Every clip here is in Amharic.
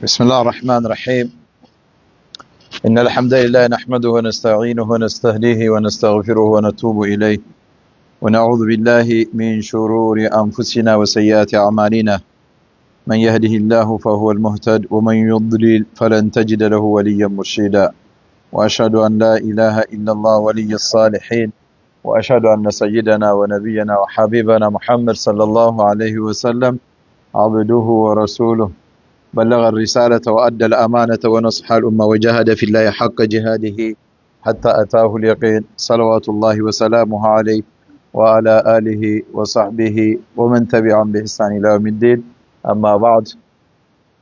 بسم الله الرحمن الرحيم. إن الحمد لله نحمده ونستعينه ونستهديه ونستغفره ونتوب إليه ونعوذ بالله من شرور أنفسنا وسيئات أعمالنا. من يهده الله فهو المهتد ومن يضلل فلن تجد له وليا مرشدا. وأشهد أن لا إله إلا الله ولي الصالحين، وأشهد أن سيدنا ونبينا وحبيبنا محمد صلى الله عليه وسلم عبده ورسوله، بلغ الرسالة وأدى الأمانة ونصح الأمة وجاهد في الله حق جهاده حتى أتاه اليقين، صلوات الله وسلامه عليه وعلى آله وصحبه ومن تبعهم بإحسان إلى يوم الدين. أما بعد،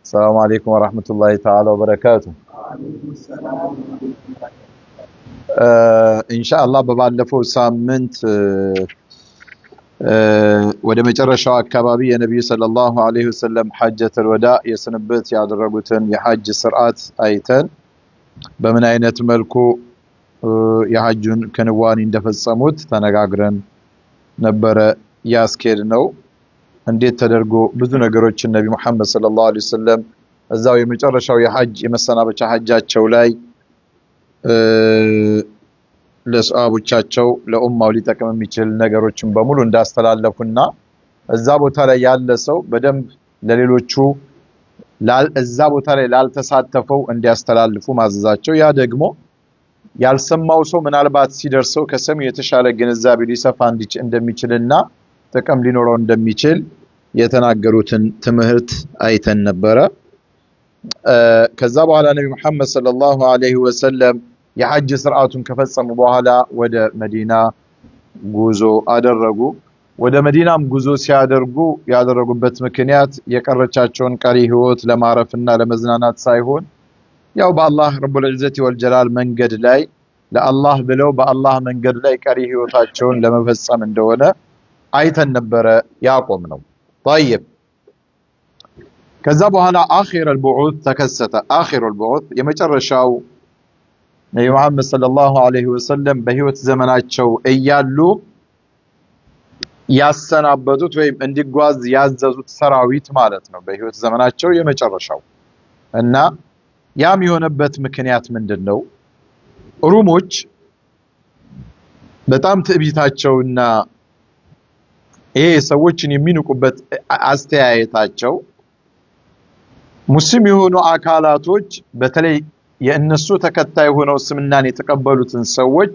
السلام عليكم ورحمة الله تعالى وبركاته. إن شاء الله ببالفو سامنت ወደ መጨረሻው አካባቢ የነብዩ ሰለላሁ ዐለይሂ ወሰለም ሐጀተል ወዳእ የሰነበት ያደረጉትን የሐጅ ስርዓት አይተን በምን አይነት መልኩ የሐጁን ክንዋኔ እንደፈጸሙት ተነጋግረን ነበረ። ያስኬድ ነው እንዴት ተደርጎ ብዙ ነገሮችን ነብዩ መሐመድ ሰለላሁ ዐለይሂ ወሰለም እዛው የመጨረሻው የሐጅ የመሰናበቻ ሐጃቸው ላይ ለሰሃቦቻቸው ለኡማው ሊጠቅም የሚችል ነገሮችን በሙሉ እንዳስተላለፉና እዛ ቦታ ላይ ያለ ሰው በደንብ ለሌሎቹ እዛ ቦታ ላይ ላልተሳተፈው እንዲያስተላልፉ ማዘዛቸው፣ ያ ደግሞ ያልሰማው ሰው ምናልባት ሲደርሰው ከሰሚው የተሻለ ግንዛቤ ሊሰፋ እንደሚችልና ጥቅም ሊኖረው እንደሚችል የተናገሩትን ትምህርት አይተን ነበረ። ከዛ በኋላ ነብዩ መሐመድ ሰለላሁ ዐለይሂ ወሰለም የሐጅ ስርዓቱን ከፈጸሙ በኋላ ወደ መዲና ጉዞ አደረጉ። ወደ መዲናም ጉዞ ሲያደርጉ ያደረጉበት ምክንያት የቀረቻቸውን ቀሪ ህይወት ለማረፍና ለመዝናናት ሳይሆን ያው በአላህ ረቡል ዒዘቲ ወልጀላል መንገድ ላይ ለአላህ ብለው በአላህ መንገድ ላይ ቀሪ ህይወታቸውን ለመፈጸም እንደሆነ አይተን ነበረ ያቆም ነው። طيب ከዛ በኋላ አኺረል ቡዑት ተከሰተ። አኺረል ቡዑት የመጨረሻው ነብዩ መሐመድ ሰለላሁ ዐለይሂ ወሰለም በህይወት ዘመናቸው እያሉ ያሰናበቱት ወይም እንዲጓዝ ያዘዙት ሰራዊት ማለት ነው። በህይወት ዘመናቸው የመጨረሻው እና ያም የሆነበት ምክንያት ምንድነው? ሩሞች በጣም ትዕቢታቸውና ሰዎችን የሚንቁበት አስተያየታቸው ሙስሊም የሆኑ አካላቶች በተለይ የእነሱ ተከታይ ሆነው እስልምናን የተቀበሉትን ሰዎች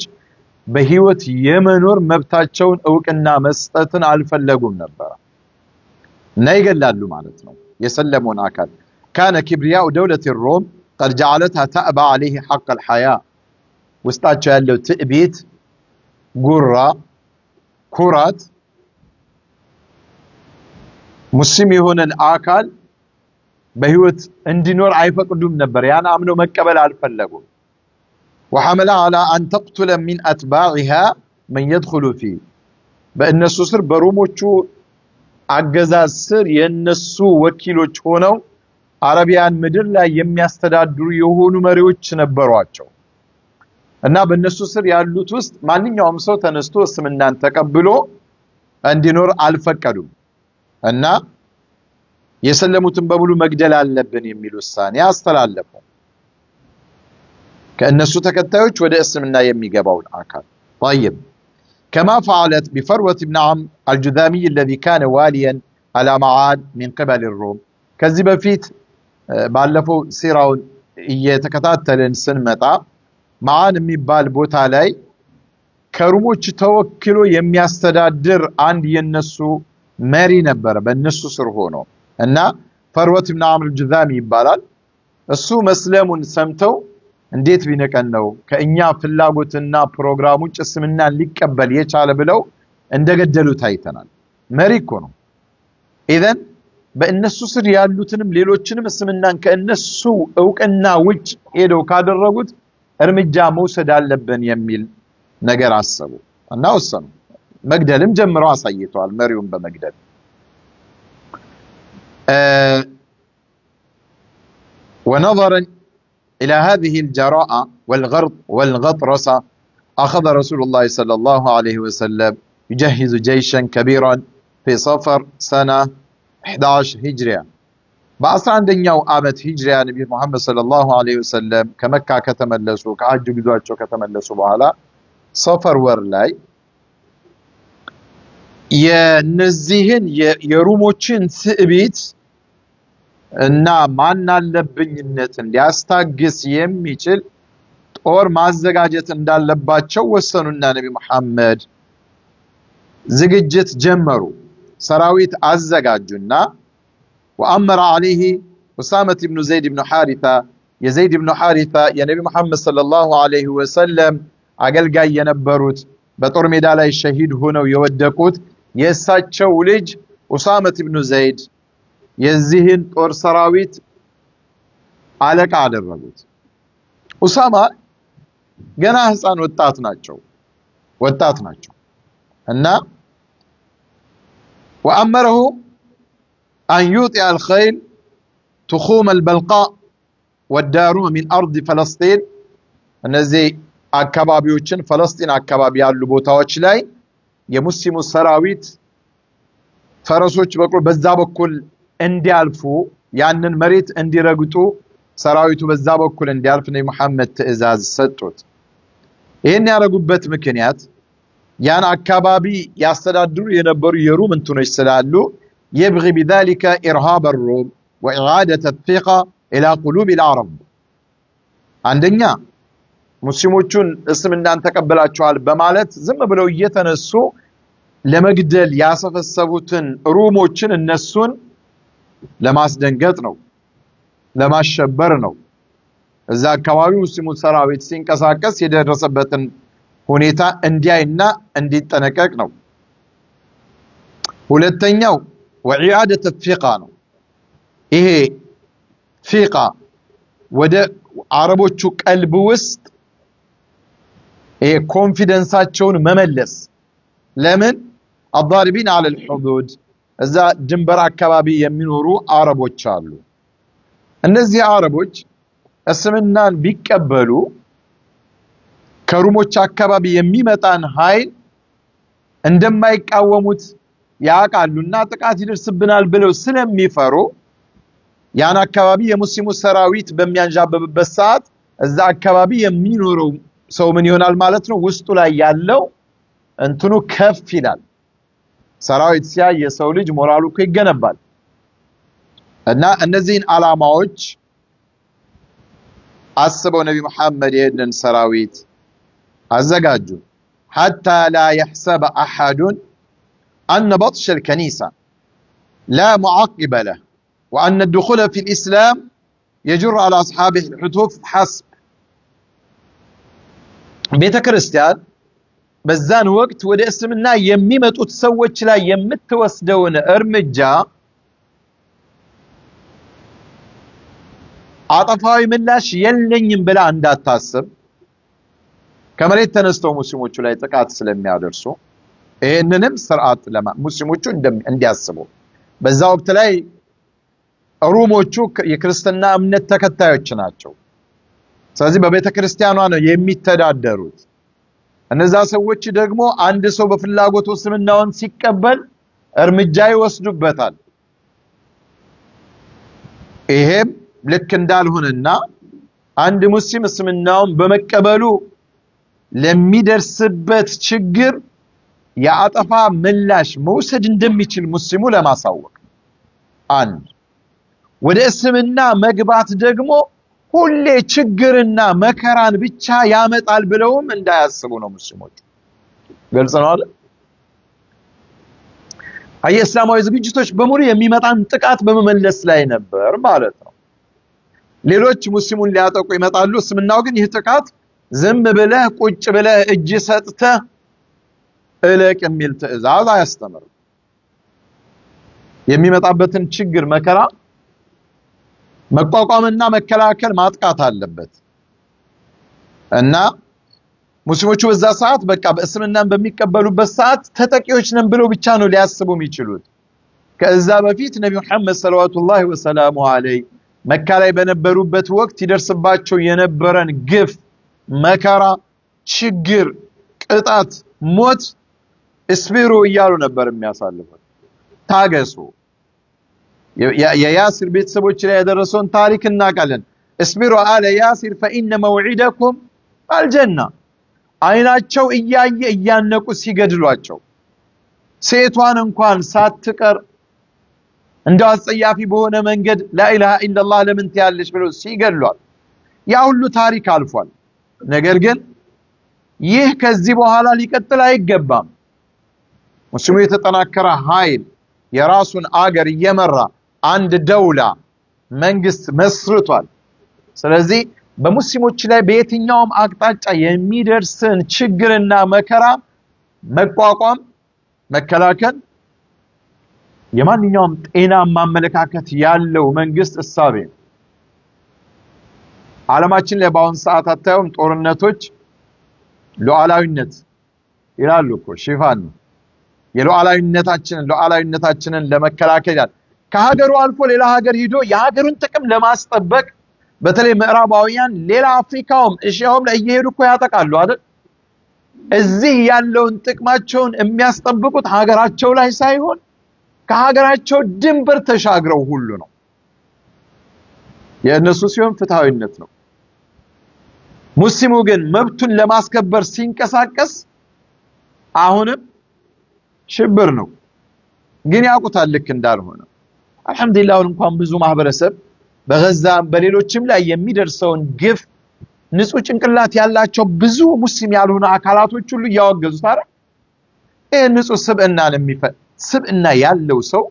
በህይወት የመኖር መብታቸውን እውቅና መስጠትን አልፈለጉም ነበር እና ይገላሉ ማለት ነው የሰለሙን አካል። كان كبرياء دولة الروم قد جعلتها تأبى عليه حق الحياة። ውስጣቸው ያለው ትዕቢት፣ ጉራ፣ ኩራት ሙስሊም የሆነን አካል በህይወት እንዲኖር አይፈቅዱም ነበር። ያን አምነው መቀበል አልፈለጉም። وحمل على أن تقتل من أتباعها من يدخل فيه። በእነሱ ስር በሮሞቹ አገዛዝ ስር የነሱ ወኪሎች ሆነው አረቢያን ምድር ላይ የሚያስተዳድሩ የሆኑ መሪዎች ነበሯቸው እና በእነሱ ስር ያሉት ውስጥ ማንኛውም ሰው ተነስቶ እስልምናን ተቀብሎ እንዲኖር አልፈቀዱም እና የሰለሙትን በሙሉ መግደል አለብን የሚል ውሳኔ አስተላለፉ ከእነሱ ተከታዮች ወደ እስልምና የሚገባው አካል። طيب كما فعلت بفروة بن عمرو الجذامي الذي كان واليا على معاد من قبل الروم። ከዚህ በፊት ባለፈው ሲራውን እየተከታተልን ስንመጣ ማዓን የሚባል ቦታ ላይ ከሩሞች ተወክሎ የሚያስተዳድር አንድ የነሱ መሪ ነበር በእነሱ ስር ሆኖ እና ፈርወት ኢብኑ አምር አልጁዛሚ ይባላል። እሱ መስለሙን ሰምተው እንዴት ቢነቀን ነው ከእኛ ፍላጎትና ፕሮግራም ውጭ እስልምናን ሊቀበል የቻለ ብለው እንደገደሉት አይተናል። መሪ እኮ ነው። ኢዘን በእነሱ ስር ያሉትንም ሌሎችንም እስልምናን ከእነሱ እውቅና ውጭ ሄደው ካደረጉት እርምጃ መውሰድ አለብን የሚል ነገር አሰቡ እና ወሰኑ። መግደልም ጀምረው አሳይተዋል መሪውን በመግደል ونظرا إلى هذه الجراءة والغطرسة أخذ رسول الله صلى الله عليه وسلم يجهز جيشا كبيرا في صفر سنة 11 هجرية በ11ኛው ዓመት ሂጅሪያ ነብዩ መሐመድ ሰለላሁ ዐለይሂ ወሰለም ከመካ ከተመለሱ ከሐጅ ጉዟቸው ከተመለሱ በኋላ ሰፈር ወር ላይ የነዚህን የሩሞችን ትዕቢት እና ማናለብኝነትን ሊያስታግስ የሚችል ጦር ማዘጋጀት እንዳለባቸው ወሰኑና ነብዩ መሐመድ ዝግጅት ጀመሩ። ሰራዊት አዘጋጁና وأمر عليه أسامة بن زيد بن حارثة يزيد بن حارثة يا نبي محمد صلى الله عليه وسلم አገልጋይ የነበሩት በጦር ሜዳ ላይ ሸሂድ ሆነው የወደቁት የእሳቸው ልጅ ኡሳመት ኢብኑ ዘይድ የዚህን ጦር ሰራዊት አለቃ አደረጉት። ኡሳማ ገና ህፃን ወጣት ናቸው እና وأمره أن يطيع الخيل تخوم البلقاء والدارو من أرض فلسطين እነዚህ አካባቢዎችን ፈለስጢን አካባቢ ያሉ ቦታዎች ላይ የሙስሊሙ ሰራዊት ፈረሶች በዛ በኩል እንዲያልፉ ያንን መሬት እንዲረግጡ ሰራዊቱ በዛ በኩል እንዲያልፍ ነው መሐመድ ትዕዛዝ ሰጡት። ይሄን ያደረጉበት ምክንያት ያን አካባቢ ያስተዳድሩ የነበሩ የሩም እንትኖች ስላሉ يبغي بذلك إرهاب الروم وإعادة الثقة إلى قلوب العرب አንደኛ ሙስሊሞቹን እስልምናን ተቀበላቸዋል በማለት ዝም ብለው እየተነሱ ለመግደል ያሰፈሰቡትን ሩሞችን እነሱን ለማስደንገጥ ነው፣ ለማሸበር ነው። እዛ አካባቢ ሙስሊሙ ሰራዊት ሲንቀሳቀስ የደረሰበትን ሁኔታ እንዲያይና እንዲጠነቀቅ ነው። ሁለተኛው وإعادة الثقة ነው። ይሄ ثقة ወደ አረቦቹ ቀልብ ውስጥ ኮንፊደንሳቸውን መመለስ። ለምን الضاربين على الحدود እዛ ድንበር አካባቢ የሚኖሩ አረቦች አሉ። እነዚህ አረቦች እስልምናን ቢቀበሉ ከሩሞች አካባቢ የሚመጣን ኃይል እንደማይቃወሙት ያቃሉና ጥቃት ይደርስብናል ብለው ስለሚፈሩ ያን አካባቢ የሙስሊሙ ሰራዊት በሚያንዣበብበት ሰዓት እዛ አካባቢ የሚኖረው ሰው ምን ይሆናል ማለት ነው? ውስጡ ላይ ያለው እንትኑ ከፍ ይላል። ሰራዊት ሲያይ የሰው ልጅ ሞራሉ ይገነባል። እና እነዚህን አላማዎች አስበው ነብዩ መሐመድ ይሄንን ሰራዊት አዘጋጁ። حتى لا يحسب أحد أن بطش الكنيسة لا معقب له وأن الدخول في الإسلام يجر على أصحابه الحتوف حسب ቤተ ክርስቲያን በዛን ወቅት ወደ እስልምና የሚመጡት ሰዎች ላይ የምትወስደውን እርምጃ አጠፋዊ ምላሽ የለኝም ብላ እንዳታስብ ከመሬት ተነስተው ሙስሊሞቹ ላይ ጥቃት ስለሚያደርሱ ይሄንንም ስርዓት ሙስሊሞቹ እንዲያስቡ በዛ ወቅት ላይ ሩሞቹ የክርስትና እምነት ተከታዮች ናቸው። ስለዚህ በቤተ ክርስቲያኗ ነው የሚተዳደሩት። እነዛ ሰዎች ደግሞ አንድ ሰው በፍላጎቱ እስልምናውን ሲቀበል እርምጃ ይወስዱበታል። ይሄም ልክ እንዳልሆነና አንድ ሙስሊም እስልምናውን በመቀበሉ ለሚደርስበት ችግር የአጠፋ ምላሽ መውሰድ እንደሚችል ሙስሊሙ ለማሳወቅ አንድ ወደ እስልምና መግባት ደግሞ ሁሌ ችግርና መከራን ብቻ ያመጣል ብለውም እንዳያስቡ ነው ሙስሊሞች። ግልጽ ነው አይደል? እስላማዊ ዝግጅቶች በሙሉ የሚመጣን ጥቃት በመመለስ ላይ ነበር ማለት ነው። ሌሎች ሙስሊሙን ሊያጠቁ ይመጣሉ። እስልምናው ግን ይህ ጥቃት ዝም ብለህ ቁጭ ብለህ እጅ ሰጥተህ እለቅ የሚል ትዕዛዝ አያስተምርም። የሚመጣበትን ችግር መከራ መቋቋምና መከላከል ማጥቃት አለበት እና ሙስሊሞቹ በዛ ሰዓት በቃ በእስልምናን በሚቀበሉበት ሰዓት ተጠቂዎች ነን ብለው ብቻ ነው ሊያስቡ የሚችሉት። ከዛ በፊት ነብዩ መሐመድ ሰለላሁ ዐለይሂ ዐለይሂ መካ ላይ በነበሩበት ወቅት ይደርስባቸው የነበረን ግፍ፣ መከራ፣ ችግር፣ ቅጣት፣ ሞት እስቢሩ እያሉ ነበር የሚያሳልፉት። ታገሱ የያሲር ቤተሰቦች ላይ ያደረሰውን ታሪክ እናውቃለን። እስቢሩ አለ ያሲር ፈኢነ መውዒደኩም አልጀና። አይናቸው እያየ እያነቁ ሲገድሏቸው ሴቷን እንኳን ሳትቀር እንደው አስጸያፊ በሆነ መንገድ ላኢላሃ ኢላላህ ለምን ትያለሽ ብለው ሲገድሏል። ያ ሁሉ ታሪክ አልፏል። ነገር ግን ይህ ከዚህ በኋላ ሊቀጥል አይገባም። ሙስሊሙ የተጠናከረ ኃይል የራሱን አገር እየመራ አንድ ደውላ መንግስት መስርቷል። ስለዚህ በሙስሊሞች ላይ በየትኛውም አቅጣጫ የሚደርስን ችግርና መከራ መቋቋም፣ መከላከል የማንኛውም ጤናማ አመለካከት ያለው መንግስት እሳቤ ነው። ዓለማችን ላይ በአሁን ሰዓት አታዩም? ጦርነቶች ሉዓላዊነት ይላሉ እኮ ሽፋን ነው። ሉዓላዊነታችንን ለመከላከል ከሀገሩ አልፎ ሌላ ሀገር ሂዶ የሀገሩን ጥቅም ለማስጠበቅ በተለይ ምዕራባውያን ሌላ አፍሪካውም እስያውም ላይ እየሄዱ እኮ ያጠቃሉ አይደል? እዚህ ያለውን ጥቅማቸውን የሚያስጠብቁት ሀገራቸው ላይ ሳይሆን ከሀገራቸው ድንበር ተሻግረው ሁሉ ነው። የእነሱ ሲሆን ፍትሃዊነት ነው። ሙስሊሙ ግን መብቱን ለማስከበር ሲንቀሳቀስ አሁንም ሽብር ነው። ግን ያውቁታል ልክ እንዳልሆነ። አልহামዱሊላህ እንኳን ብዙ ማህበረሰብ በጋዛም በሌሎችም ላይ የሚደርሰውን ግፍ ንጹህ ጭንቅላት ያላቸው ብዙ ሙስሊም ያልሆኑ አካላቶች ሁሉ ያወገዙት አይደል? ንጹህ ስብዕና ያለው ሰው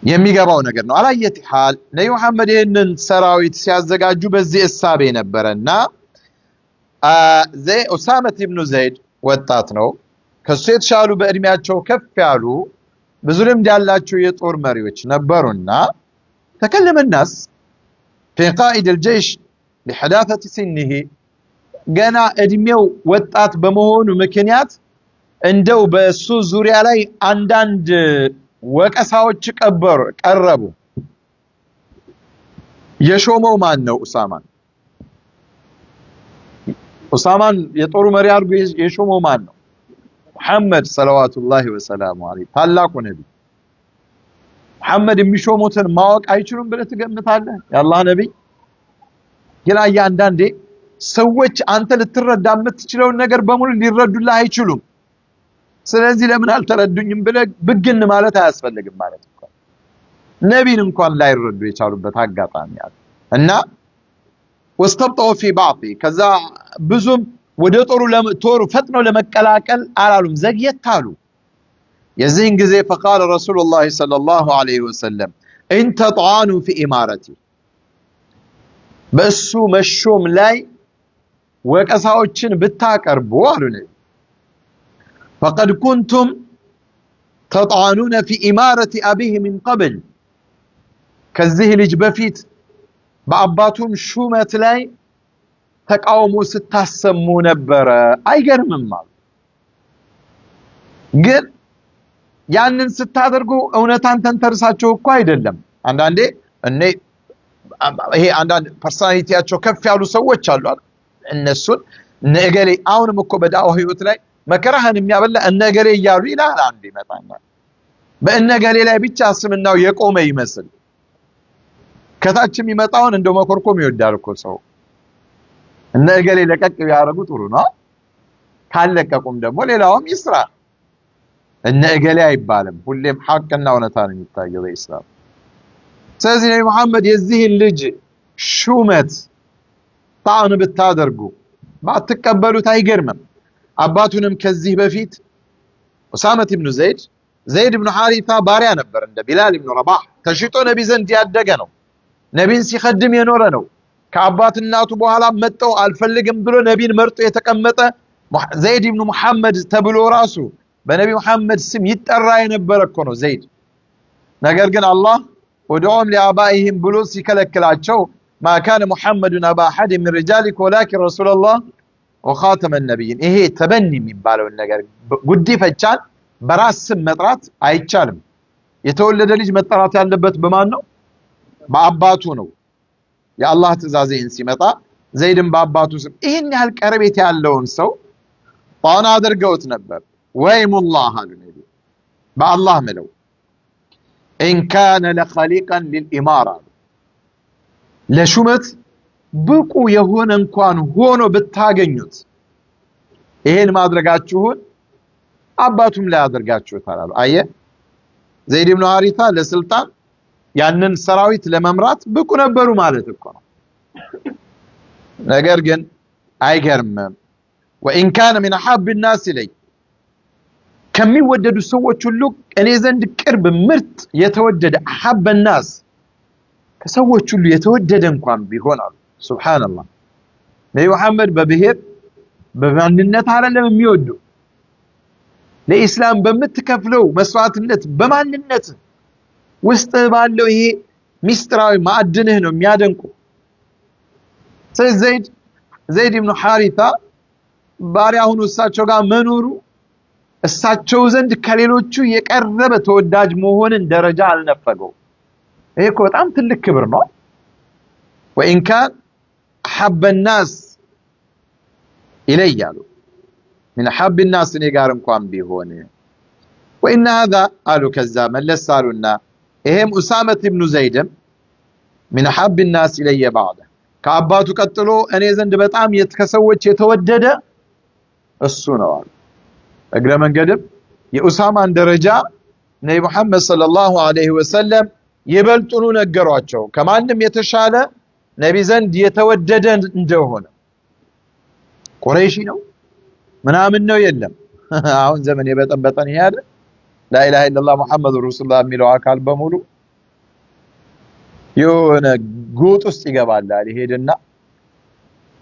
የሚገባው ነገር ነው። አላየት ሐል ነብዩ መሐመድ ይህንን ሰራዊት ሲያዘጋጁ በዚህ እሳቤ ነበረና ኡሳመት ኢብኑ ዘይድ ወጣት ነው። ከሱ የተሻሉ በእድሜያቸው ከፍ ያሉ ብዙ ልምድ ያላቸው የጦር መሪዎች ነበሩና ተከለመ الناس في قائد الجيش لحداثة سنه ገና እድሜው ወጣት በመሆኑ ምክንያት እንደው በሱ ዙሪያ ላይ አንዳንድ ወቀሳዎች ቀረቡ። የሾመው ማን ነው? ኡሳማን የጦሩ መሪ አድርጎ የሾመው ማን ነው? ሙሐመድ ሰለዋቱላሂ ወሰላሙ ዐለይሂ ታላቁ ነብይ። ሙሐመድ የሚሾሙትን ማወቅ አይችሉም ብለህ ትገምታለህ? የአላህ ነብይ ግን አንዳንዴ ሰዎች አንተ ልትረዳ የምትችለውን ነገር በሙሉ ሊረዱልህ አይችሉም። ስለዚህ ለምን አልተረዱኝም ብለህ ብግን ማለት አያስፈልግም ማለት ነው። ነብይን እንኳን ላይረዱ የቻሉበት አጋጣሚ አለ እና ወስተብጠው في بعض ከዛ ብዙም ወደ ጦሩ ፈጥነው ለመቀላቀል አላሉም፣ ዘግየት አሉ። የዚህን ጊዜ فقال رسول الله صلى الله عليه وسلم ان تطعنوا في امارتي በሱ መሾም ላይ ወቀሳዎችን ብታቀርቡ አሉ ነብይ فقد كنتم تطعنون في إمارة أبيه من قبل ከዚህ ልጅ በፊት በአባቱም ሹመት ላይ ተቃውሞ ስታሰሙ ነበር። አይገርምም ማለት ግን ያንን ስታደርጉ እውነታን ተንተርሳቸው እኮ አይደለም። አንዳንዴ ይሄ አንዳንድ ፐርሰናሊቲያቸው ከፍ ያሉ ሰዎች አሉ አይደል? እነሱን ነገሌ አሁንም እኮ በዳዕዋ ህይወት ላይ መከራህን የሚያበላ እነገሌ እያሉ ይላል። አንድ ይመጣና በእነገሌ ላይ ብቻ ስምናው የቆመ ይመስል ከታች የሚመጣውን እንደው መኮርኮም ይወዳል እኮ ሰው። እነገሌ ለቀቅ ቢያረጉ ጥሩ ነው። ካለቀቁም ደግሞ ሌላውም ይስራ። እነገሌ አይባልም። ሁሌም ሐቅና እውነታ ነው የሚታየው በኢስላም። ስለዚህ ነብዩ መሐመድ የዚህን ልጅ ሹመት ጣዕን ብታደርጉ ባትቀበሉት አይገርምም። አባቱንም ከዚህ በፊት ኡሳመት ኢብኑ ዘይድ ኢብኑ ሐሪታ ባሪያ ነበር እንደ ቢላል ኢብኑ ረባህ ተሽጦ ነብይ ዘንድ ያደገ ነው። ነብይን ሲخدም የኖረ ነው። ከአባትናቱ በኋላ መጣው አልፈልግም ብሎ ነብይን መርጦ የተቀመጠ ዘይድ ኢብኑ መሐመድ ተብሎ ራሱ በነብዩ መሐመድ ስም ይጠራ የነበረ እኮ ነው ዘይድ። ነገር ግን አላህ ወደውም ለአባይህም ብሎ ሲከለክላቸው ما كان محمد أبا أحد من رجالك ولكن رسول الله وخاتم النبيين። ይሄ ተበኒ የሚባለው ነገር ጉዲ ፈቻል በራስ ስም መጥራት አይቻልም። የተወለደ ልጅ መጠራት ያለበት በማን ነው? በአባቱ ነው። የአላህ ትእዛዝ ይህን ሲመጣ ዘይድን በአባቱ ስም ይህን ያህል ቀረቤት ያለውን ሰው ጣና አድርገውት ነበር። ወይሙላህ አሉ ነብዩ በአላህ ምለው إن كان لخليقا للإمارة لشمت بقو يهون انكوان هونو بتاغنيوت ይሄን ማድረጋችሁን አባቱም ላይ አድርጋችሁታል አሉ አየ ዘይድ ኢብኑ ሐሪታ ለስልጣን ያንን ሰራዊት ለመምራት ብቁ ነበሩ ማለት እኮ ነው ነገር ግን አይገርምም وإن كان من أحب الناس إلي ከሚወደዱ ሰዎች ሁሉ እኔ ዘንድ ቅርብ ምርጥ የተወደደ أحب الناس ከሰዎች ሁሉ የተወደደ እንኳን ቢሆን አሉ ሱብሃንአላህ ነብዩ መሐመድ በብሔር በማንነት አይደለም የሚወዱ ለኢስላም በመትከፍለው መስዋዕትነት በማንነት ውስጥ ባለው ይሄ ሚስጥራዊ ማዕድንህ ነው የሚያደንቁ ዘይድ ኢብኑ ሐሪታ ባሪያ ሆኖ እሳቸው ጋር መኖሩ እሳቸው ዘንድ ከሌሎቹ የቀረበ ተወዳጅ መሆንን ደረጃ አልነፈገው ይሄ እኮ በጣም ትልቅ ክብር ነው وإن كان أحب الناس إلي من أحب الناس نيقار انكوان بيهوني وإن هذا قالوا كذابا لسالونا إهم أسامة بن زيد من أحب الناس إلي بعده كعباتو قتلو أن يزن دبتام يتكسوش يتودد السنوات أقل من قدم يا أسامة عند رجاء نبي محمد صلى الله عليه وسلم يبلتونو نقراتشو كمان نم يتشالى نبي زند يتودد እንደሆነ ቁረይሺ ነው ምናምን ነው የለም አሁን ዘመን የበጠበጠን ይያደ لا اله الا الله محمد رسول الله የሚለው አካል በሙሉ የሆነ ጎጥ ውስጥ ይገባል አይሄድና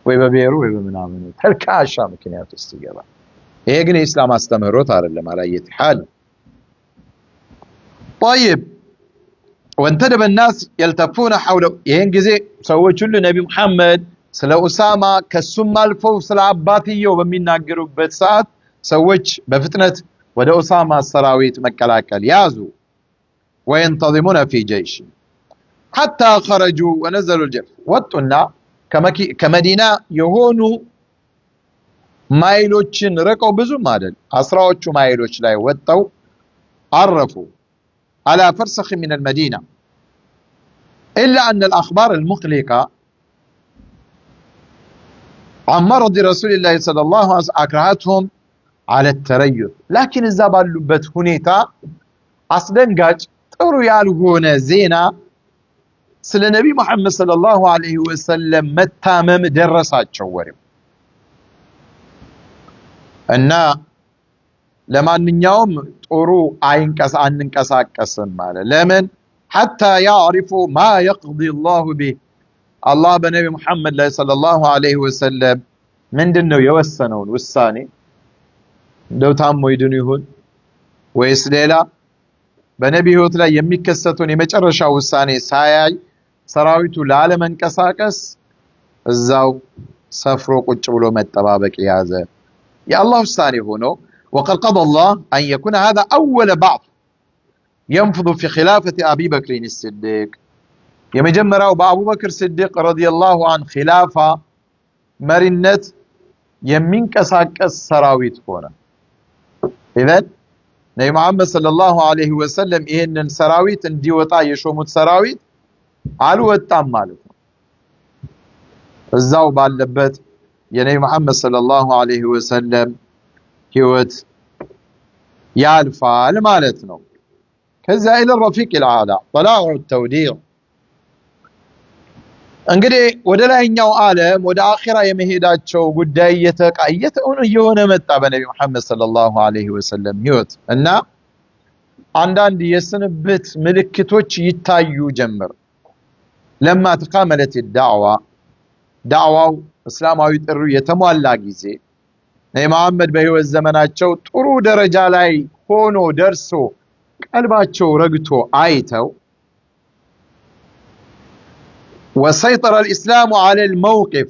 ወይ በብሔሩ ወይ በምናምን ተልካሻ ምክንያት ውስጥ ይገባል ይሄ ግን የእስላም አስተምህሮት አይደለም አላየት حال طيب وانتدب الناس يلتفون حوله ይሄን ጊዜ ሰዎች ሁሉ ነብዩ መሐመድ ስለ ኡሳማ ከሱም አልፈው ስለ አባትየው በሚናገሩበት ሰዓት ሰዎች በፍጥነት ወደ ኡሳማ ሰራዊት መቀላቀል ያዙ وينتظمون في جيش حتى خرجوا ونزلوا الجبل ወጡና ከመዲና የሆኑ ማይሎችን ርቀው ብዙም አይደል አስራዎቹ ማይሎች ላይ ወጣው አረፉ على فرسخ من المدينة إلا أن الأخبار المقلقة عن مرض رسول الله صلى الله عليه وسلم أكرهتهم على التريث لكن الزبال لبت هنيتا أصلاً قاج تروا يالهون زينا سل النبي محمد صلى الله عليه وسلم متامم درسات شورم أن لما نيوم تروا عينكس عننكساك كسم لمن حتى يعرفوا ما يقضي الله به الله بنبي محمد صلى الله عليه وسلم من دنو يوسنون والثاني لو تامو يدنو يهون ويسليلا بنبي هوت لا يمكستون يمجرشا والثاني ساياي سراويتو لعالم انكساكس الزاو سفرو قجبلو متبابك يازا يا الله الثاني هونو وقد قضى الله أن يكون هذا أول بعض ينفض في خلافة أبي بكر الصديق يمجمروا بأبو بكر الصديق رضي الله عنه خلافة مرنت يمين كساك السراويت هنا إذن نبي محمد صلى الله عليه وسلم إن السراويت اندي وطا يشومت سراويت علو التام مالك الزاو باللبت يا نبي محمد صلى الله عليه وسلم هيوت يالفا لمالتنا كذا إلى الرفيق العالى طلاع التوديع እንግዲህ ወደ ላይኛው ዓለም ወደ አኺራ የመሄዳቸው ጉዳይ እየሆነ መጣ በነብዩ መሐመድ ሰለላሁ ዐለይሂ ወሰለም ህይወት እና አንዳንድ የስንብት ምልክቶች ይታዩ ጀመር لما تكاملت الدعوه ዳዕዋው እስላማዊ ጥሪ የተሟላ ጊዜ ነብዩ መሐመድ በህይወት ዘመናቸው ጥሩ ደረጃ ላይ ሆኖ ደርሶ ቀልባቸው ረግቶ አይተው وسيطر الإسلام على الموقف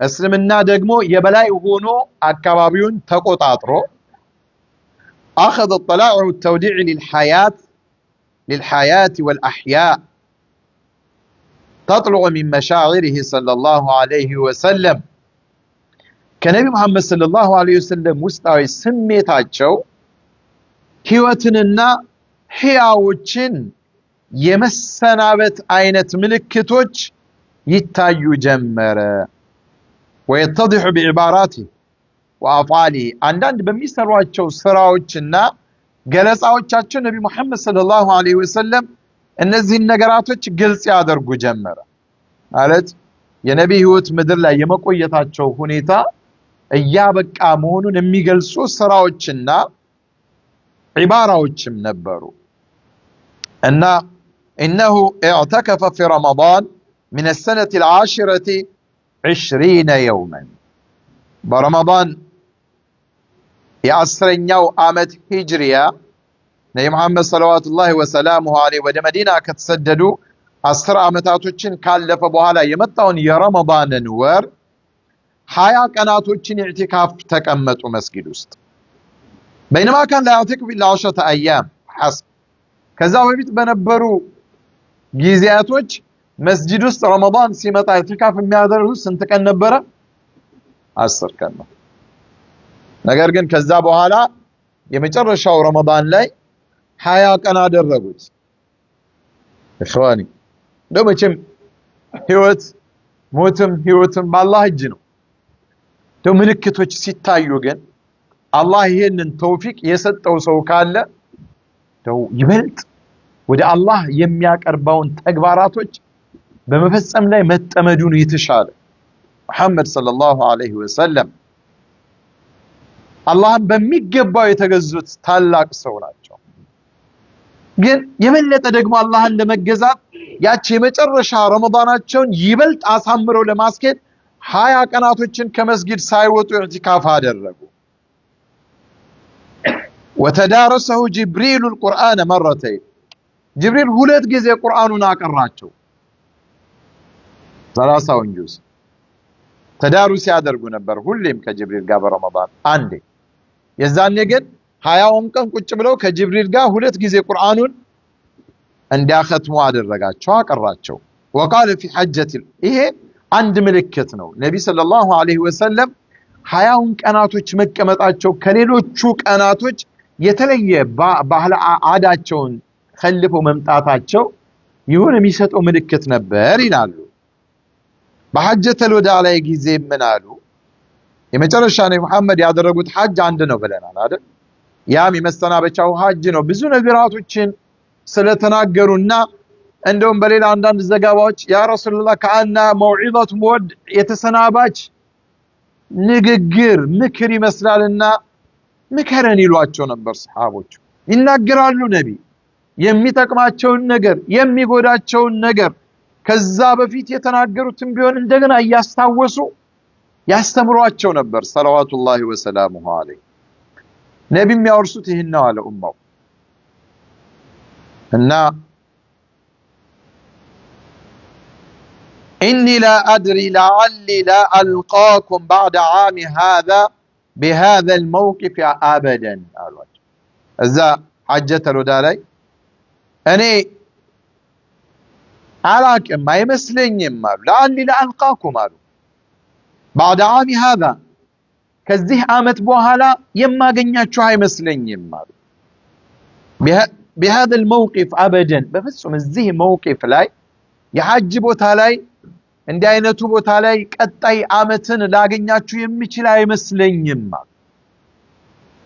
اسلمنا دقمو يبلاي هونو أكبابيون تقوطاطرو أخذ الطلاع والتوديع للحياة والأحياء تطلع من مشاعره صلى الله عليه وسلم كنبي محمد صلى الله عليه وسلم مستوى سميتاتشو هيوتننا حياوچن የመሰናበት አይነት ምልክቶች ይታዩ ጀመረ። ويتضح بعباراته وافعاله አንዳንድ በሚሰሯቸው ስራዎችና ገለጻዎቻቸው ነብዩ መሐመድ ሰለላሁ ዐለይሂ ወሰለም እነዚህን ነገራቶች ግልጽ ያደርጉ ጀመረ። ማለት የነብዩ ህይወት ምድር ላይ የመቆየታቸው ሁኔታ እያበቃ መሆኑን የሚገልጹ ስራዎችና ዒባራዎችም ነበሩ። እና انه اعتكف في رمضان من السنة العاشرة 20 يوما برمضان የአስረኛው ዓመት ሂጅሪያ ነብዩ መሐመድ ሰለላሁ ዐለይሂ ዐለይሂ ወደ መዲና ከተሰደዱ 10 ዓመታቶችን ካለፈ በኋላ የመጣውን የረመዳንን ወር 20 ቀናቶችን ኢዕቲካፍ ተቀመጡ መስጊድ ውስጥ። بينما كان لا يعتكف الا 10 ايام حسب ከዛ በፊት በነበሩ ጊዜያቶች መስጂድ ውስጥ ረመዳን ሲመጣ ኢዕቲካፍ የሚያደርጉት ስንት ቀን ነበረ? 10 ቀን ነው። ነገር ግን ከዛ በኋላ የመጨረሻው ረመዳን ላይ 20 ቀን አደረጉት። እخواني ደመቼም ህይወት ሞትም ህይወትም በአላህ እጅ ነው። ምልክቶች ሲታዩ ግን አላህ ይሄንን ተውፊቅ የሰጠው ሰው ካለ ይበልጥ ወደ አላህ የሚያቀርበውን ተግባራቶች በመፈጸም ላይ መጠመዱን የተሻለ መሐመድ ሰለላሁ ዐለይሂ ወሰለም አላህን በሚገባው የተገዙት ታላቅ ሰው ናቸው። ግን የበለጠ ደግሞ አላህን ለመገዛት ያቺ የመጨረሻ ረመዳናቸውን ይበልጥ አሳምረው ለማስኬድ 20 ቀናቶችን ከመስጊድ ሳይወጡ ኢዕቲካፍ አደረጉ። وتدارسه جبريل القرآن مرتين جبريل ሁለት ጊዜ ቁርአኑን አቀራቸው 30 ጁዝ ተዳሩስ ያደርጉ ነበር ሁሌም ከጅብሪል ጋር በረመዳን አንዴ። የዛኔ ግን 20ውን ቀን ቁጭ ብለው ከጅብሪል ጋር ሁለት ጊዜ ቁርአኑን እንዲያختሙ አደረጋቸው አቀራቸው። وقال في حجة ይሄ አንድ ምልክት ነው። ነብይ ሰለላሁ ዐለይሂ ወሰለም 20ውን ቀናቶች መቀመጣቸው ከሌሎቹ ቀናቶች የተለየ ባህል አዳቸውን ኸልፈው መምጣታቸው ይሁን የሚሰጠው ምልክት ነበር ይላሉ። በሐጀተል ወዳ ላይ ጊዜ ምን አሉ? የመጨረሻ ነው መሐመድ ያደረጉት ሐጅ አንድ ነው ብለናል አይደል? ያም የመሰናበቻው ሐጅ ነው። ብዙ ነገራቶችን ስለተናገሩና እንደውም በሌላ አንዳንድ ዘገባዎች ያ ረሱላህ ከአና መውዒዘቱ ሙወድ የተሰናባች ንግግር ምክር ይመስላልና ምከረን ይሏቸው ነበር ሰሃቦች። ይናገራሉ ነቢ የሚጠቅማቸውን ነገር የሚጎዳቸውን ነገር ከዛ በፊት የተናገሩትን ቢሆን እንደገና እያስታወሱ ያስተምሯቸው ነበር ሰለዋቱላሂ ወሰላሙሁ ዐለይሂ። ነቢ የሚያወርሱት ይሄን ነው አለ ኡማው። እና إني لا أدري لعلي لا ألقاكم بعد عام هذا بهذا الموقف أبدا قالوا إذا حجة الوداع لي أنا አላቅም አይመስለኝም አሉ። ለአንዲ ለአልቃኩም አሉ بعد عام هذا ከዚህ አመት በኋላ የማገኛችሁ አይመስለኝም አሉ። بهذا الموقف ابدا በፍጹም እዚህ موقف ላይ የሐጅ ቦታ ላይ እንዲህ አይነቱ ቦታ ላይ ቀጣይ አመትን ላገኛችሁ የሚችል አይመስለኝም አሉ።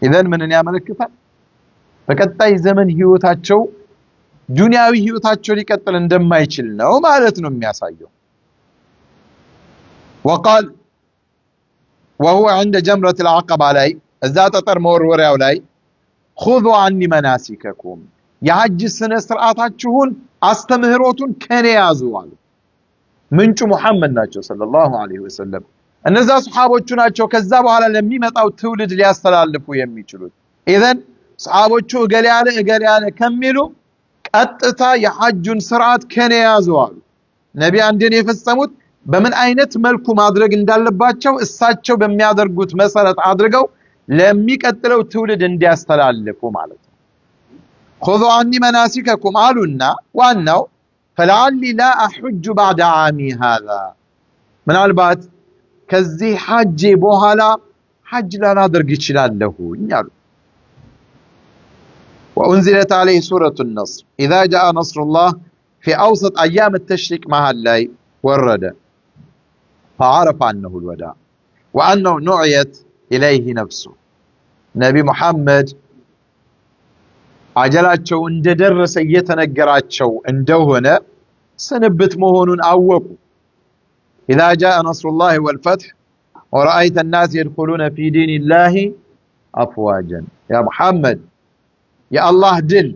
ኢዘን ምንን ያመለክታል? በቀጣይ ዘመን ህይወታቸው ዱንያዊ ህይወታቸው ሊቀጥል እንደማይችል ነው ማለት ነው የሚያሳየው። وقال وهو عند جمرة العقبة ላይ እዛ ጠጠር መወርወሪያው ላይ خذوا عني مناسككم የሐጅ ስነ ስርዓታችሁን አስተምህሮቱን ከኔ ያዙ አሉ። ምንጩ መሐመድ ናቸው ሰለላሁ ዐለይሂ ወሰለም። እነዛ ሱሐቦቹ ናቸው ከዛ በኋላ ለሚመጣው ትውልድ ሊያስተላልፉ የሚችሉት። ኢዘን ሱሐቦቹ እገሌ ያለ ከሚሉ ቀጥታ የሐጁን ስርዓት ከኔ ያዙ አሉ። ነቢ አንድን የፈጸሙት በምን አይነት መልኩ ማድረግ እንዳለባቸው እሳቸው በሚያደርጉት መሰረት አድርገው ለሚቀጥለው ትውልድ እንዲያስተላልፉ ማለት ነው። خذوا عني مناسككم አሉና ዋናው فلعلي لا احج بعد عامي هذا ምናልባት ከዚህ ሐጅ በኋላ ሐጅ ላላደርግ ይችላለሁ ይላሉ። وأنزلت عليه سورة النصر إذا جاء نصر الله في أوسط أيام التشريق مع اللاي والردى فعرف أنه الوداع وأنه نعيت إليه نفسه نبي محمد عجلاتشو اند درس يتنقراتشو اندو هنا سنبت مهون أوقو إذا جاء نصر الله والفتح ورأيت الناس يدخلون في دين الله أفواجا يا محمد يا الله دل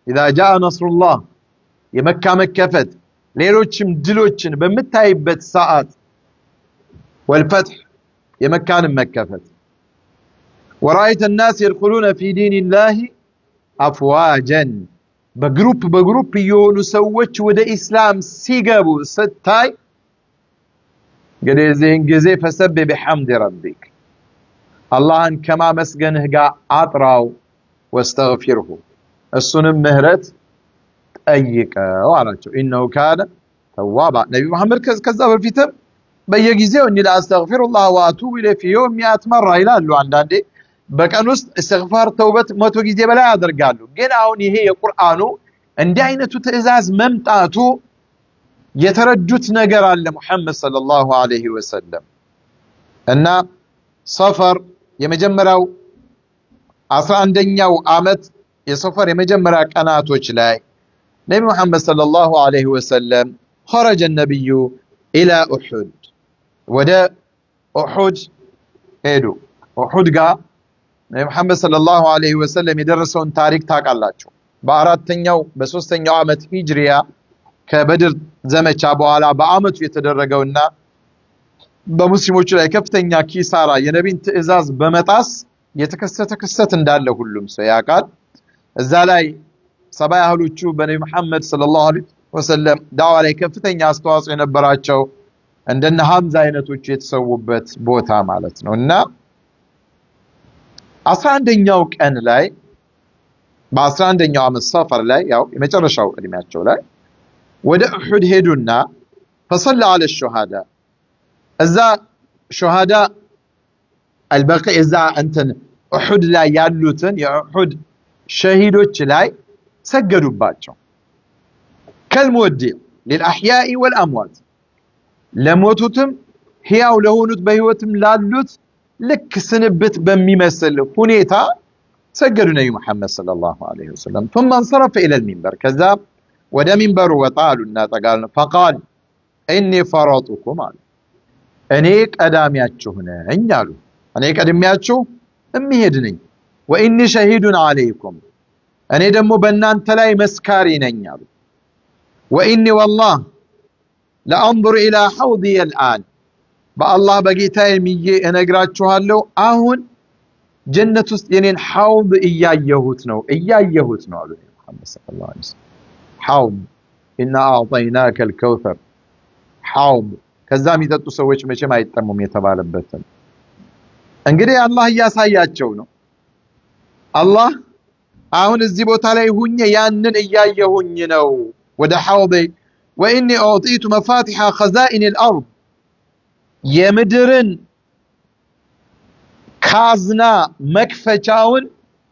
إذا جاء نصر الله يا مكة مكفت ليلوچم دلوچن بمتايبت ساعات والفتح يا مكان مكفت ورأيت الناس يدخلون في دين الله أفواجا بجروب يونو سوتش ودا إسلام سيجابو ستاي قديزين جزي فسبح بحمد ربك الله كما مسجنه قا أطراو واستغفره السنن مهرت أيك وعرفتوا إنه كان توابا نبي محمد كذا بالفتم بيجيزه إني لا أستغفر الله وأتوب إليه في يوم 100 مرة إلى اللي عندنا بكأنوس استغفار توبة ما توجيه بلا أدر قالوا جناوني هي قرآنه عندي عينة تأزاز ممتعته يترجت نجر على محمد صلى الله عليه وسلم أن صفر يمجمروا عصران دنيا وآمت يصفر يمجمرا كانت وجلاي نبي محمد صلى الله عليه وسلم خرج النبي إلى أحد ودا أحد إيدو أحد قا نبي محمد صلى الله عليه وسلم يدرسون تاريخ تاك الله بارات تنيو بسوس تنيو عامت هجرية كبدر زمن شابو على بعامت يتدرجونا بمسلموش لا كفتنيا كيسارا ينبين تئزاز بمتاس يتكست እንዳለ ሁሉም ሰው ያውቃል እዛ ላይ ሰባ ያህሎቹ በነብዩ መሐመድ ሰለላሁ ዐለይሂ ወሰለም ዳዋ ላይ ከፍተኛ አስተዋጽኦ የነበራቸው እንደነ ሐምዛ አይነቶቹ የተሰውበት ቦታ ማለት ነውና 11ኛው ቀን ላይ በ11ኛው ዓመት ሰፈር ላይ ያው የመጨረሻው እድሜያቸው ላይ ወደ ኡሁድ ሄዱና فصلى على الشهداء እዛ شهداء البقي إذا أنت أحد لا يالوتن يا أحد شهيدوش لاي سجدوا باتشو كالمودع للأحياء والأموات لموتوتم هي ولهونت بهوتم لالوت لك سنبت بميمثل هنيتا سجدوا نبي محمد صلى الله عليه وسلم ثم انصرف إلى المنبر كذاب ودا منبر وطالوا الناس قال فقال إني فرطكم أنيك أدامياتشو هنا إنيالو أنا كدمياتشو أمي هدني وإني شهيد عليكم أنا دمو بنان تلاي مسكارين ينيالو وإني والله لأنظر إلى حوضي الآن بالله بقيتاي مية أنا قراتشو هالو أهون جنة ينين حوض إيا يهوتنو على محمد صلى الله عليه وسلم حوض إنا أعطيناك الكوثر حوض كزامي تتو سويش مشي ما يتمم يتبالبتن እንግዲህ አላህ እያሳያቸው ነው አላህ አሁን እዚህ ቦታ ላይ ሁኜ ያንን እያየሁኝ ነው ወደ ሐውድ واني اعطيت مفاتيح خزائن الارض የምድርን ካዝና መክፈቻውን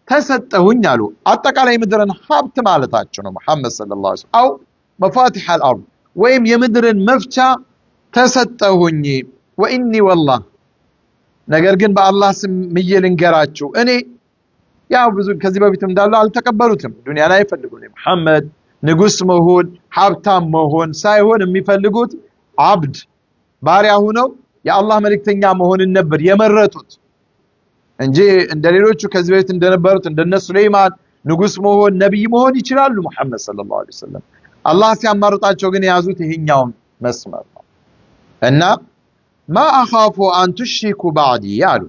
ተሰጠሁኝ አሉ አጠቃላይ ምድርን ሀብት ማለታቸው ነው መሐመድ ሰለላሁ ዐለይሂ ወሰለም አው مفاتيح الارض ወይም የምድርን መፍቻ ተሰጠሁኝ واني والله ነገር ግን በአላህ ስም ምይልንገራችሁ እኔ ያው ብዙ ከዚህ በፊትም እንዳለው አልተቀበሉትም ዱንያ ላይ ፈልጉት መሐመድ ንጉስ መሆን ሀብታም መሆን ሳይሆን የሚፈልጉት አብድ ባሪያ ሆነው የአላህ መልእክተኛ መሆንን ነበር የመረጡት እንጂ እንደሌሎቹ ከዚህ በፊት እንደነበሩት እንደነ ሱለይማን ንጉስ መሆን ነብይ መሆን ይችላሉ መሐመድ ሰለላሁ ዐለይሂ ወሰለም አላህ ሲያማርጣቸው ግን የያዙት ይሄኛውን መስመር ነው እና ما أخاف أن تشركوا بعدي يالو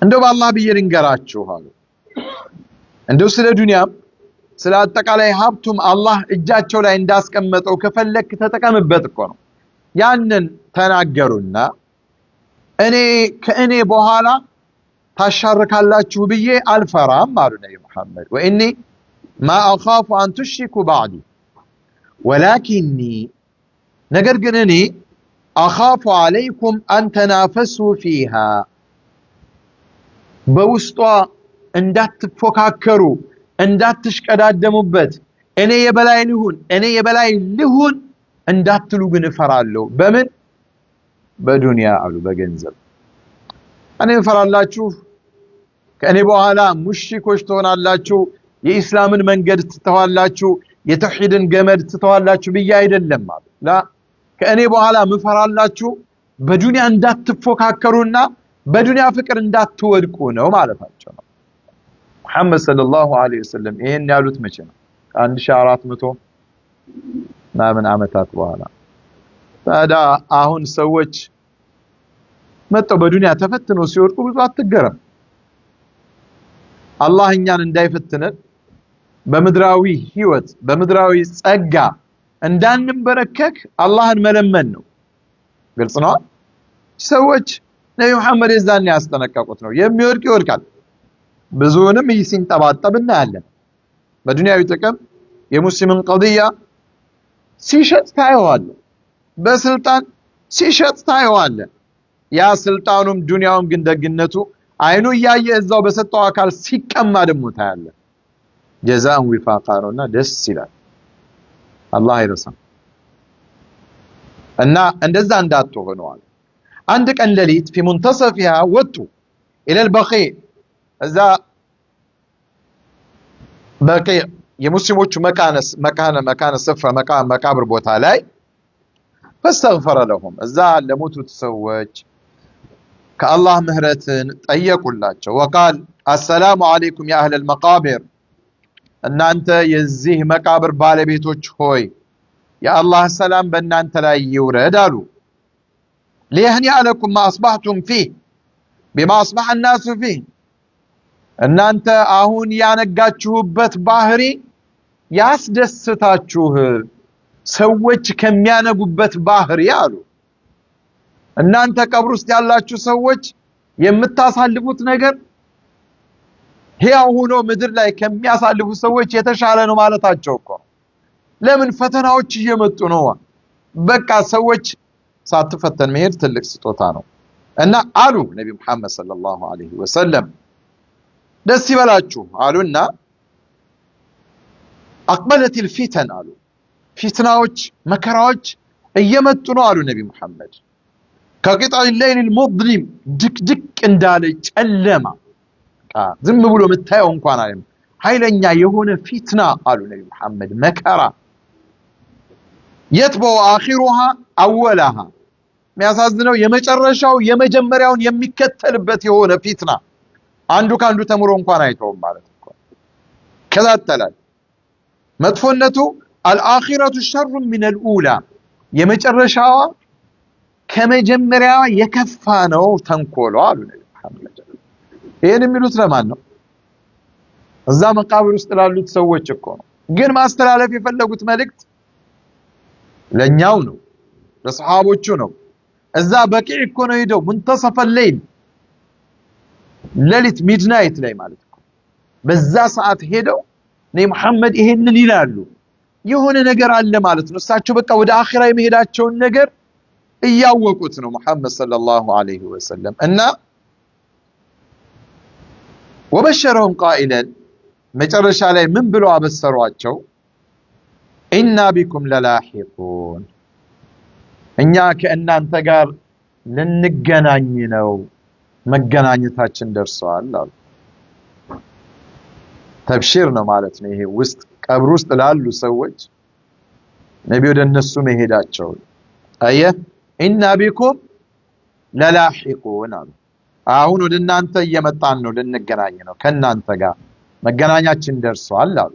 እንደው በአላህ ብየልንገራችሁ አሉ እንደው ስለ ዱንያ ስለ አጠቃላይ ሀብቱም አላህ እጃቸው ላይ እንዳስቀመጠው ከፈለክ ተጠቀምበት እኮ ነው ያንን ተናገሩና እኔ ከእኔ በኋላ ታሻርካላችሁ ብዬ አልፈራም አሉ ነብዩ መሐመድ واني ما اخاف ان تشركوا بعدي ولكني ነገር ግን እኔ أخاف عليكم أن تنافسوا فيها بوسطا እንዳትፎካከሩ እንዳትሽቀዳደሙበት እኔ የበላይ ልሁን እንዳትሉ ግን እፈራለሁ በምን በዱንያ አሉ በገንዘብ እኔ እፈራላችሁ ከእኔ በኋላ ሙሽሪኮች ትሆናላችሁ የኢስላምን መንገድ ትተዋላችሁ የተውሂድን ገመድ ትተዋላችሁ ብዬ አይደለም አሉ ላ ከእኔ በኋላ ምፈራላችሁ በዱንያ እንዳትፎካከሩና በዱንያ ፍቅር እንዳትወድቁ ነው ማለታቸው ነው ሙሐመድ ሰለላሁ ዐለይሂ ወሰለም ይሄን ያሉት መቼ ነው 1400 ምናምን ዓመታት በኋላ ታዲያ አሁን ሰዎች መጥተው በዱንያ ተፈትነው ሲወድቁ ብዙ አትገረም አላህ እኛን እንዳይፈትነን በምድራዊ ህይወት በምድራዊ ጸጋ እንዳንበረከክ አላህን መለመን ነው ግልጽ ነው ሰዎች ነብዩ መሐመድ የዛን ያስጠነቀቁት ነው የሚወድቅ ይወድቃል ብዙንም ሲንጠባጠብ እናያለን በዱንያዊ ጥቅም የሙስሊምን ቀضية ሲሸጥ ታየዋለ በስልጣን ሲሸጥ ታየዋለ ያ ስልጣኑም ዱንያውም ግን ደግነቱ አይኑ ያየ እዛው በሰጠው አካል ሲቀማ ደሞ ታያለ ጀዛን ወፋቃ ነውና ደስ ይላል አላህ ይረሳም እና እንደዛ እንዳትሆነዋል አንድ ቀን ለሊት في منتصفها ወጡ الى البقيع እዛ በቂዕ የሙስሊሞቹ መካነ ስፍራ መቃብር ቦታ ላይ فاستغفر لهم እዛ ለሞቱት ሰዎች ከአላህ ምህረትን ጠየቁላቸው وقال السلام عليكم يا اهل المقابر እናንተ የዚህ መቃብር ባለቤቶች ሆይ የአላህ ሰላም በእናንተ ላይ ይውረድ አሉ ليهنئ لكم ما اصبحتم فيه بما اصبح الناس فيه እናንተ አሁን ያነጋችሁበት ባህሪ ያስደስታችሁ ሰዎች ከሚያነጉበት ባህሪ አሉ እናንተ ቀብር ውስጥ ያላችሁ ሰዎች የምታሳልፉት ነገር ሕያው ሆኖ ምድር ላይ ከሚያሳልፉ ሰዎች የተሻለ ነው ማለታቸው እኮ ለምን ፈተናዎች እየመጡ ነው በቃ ሰዎች ሳትፈተን መሄድ ትልቅ ስጦታ ነው እና አሉ ነብዩ መሐመድ ሰለላሁ ዐለይሂ ወሰለም ደስ ይበላችሁ አሉና اقبلت الفتن አሉ ፊትናዎች መከራዎች እየመጡ ነው አሉ ነብዩ መሐመድ ከቂጣ الليل المظلم ድቅድቅ እንዳለ ጨለማ ዝም ብሎ መታየው እንኳን አይደለም ኃይለኛ የሆነ ፊትና አሉ ነብዩ መሐመድ መከራ يتبع اخرها اولها የሚያሳዝነው የመጨረሻው የመጀመሪያውን የሚከተልበት የሆነ ፊትና አንዱ ካንዱ ተምሮ እንኳን አይተውም ማለት እኮ ከዛተላል መጥፎነቱ الآخرة شر من الأولى የመጨረሻው ከመጀመሪያው የከፋ ነው ተንኮሉ አሉ ነብዩ መሐመድ ይሄን የሚሉት ለማን ነው እዛ መቃብር ውስጥ ላሉት ሰዎች እኮ ነው ግን ማስተላለፍ የፈለጉት መልእክት ለኛው ነው ለሰሃቦቹ ነው እዛ በቂዕ እኮ ነው ሄደው منتصف الليل ሌሊት ሚድናይት ላይ ማለት እኮ በዛ ሰዓት ሄደው ነብዩ መሐመድ ይሄንን ይላሉ የሆነ ነገር አለ ማለት ነው እሳቸው በቃ ወደ አኺራ የመሄዳቸውን ነገር እያወቁት ነው መሐመድ ሰለላሁ ዐለይሂ ወሰለም እና وبشرهم قائلا መጨረሻ ላይ ምን ብለው አበሰሯቸው إنا بكم للاحقون እኛ ከእናንተ ጋር ልንገናኝ ነው መገናኘታችን ደርሷል አሉ ተብሺር ነው ማለት ነው ይሄ ውስጥ ቀብር ውስጥ ላሉ ሰዎች ነብዩ ወደነሱ መሄዳቸው አየ إنا بكم للاحقون አሉ አሁን ወደ እናንተ እየመጣን ነው ልንገናኝ ነው ከናንተ ጋር መገናኛችን ደርሷል አሉ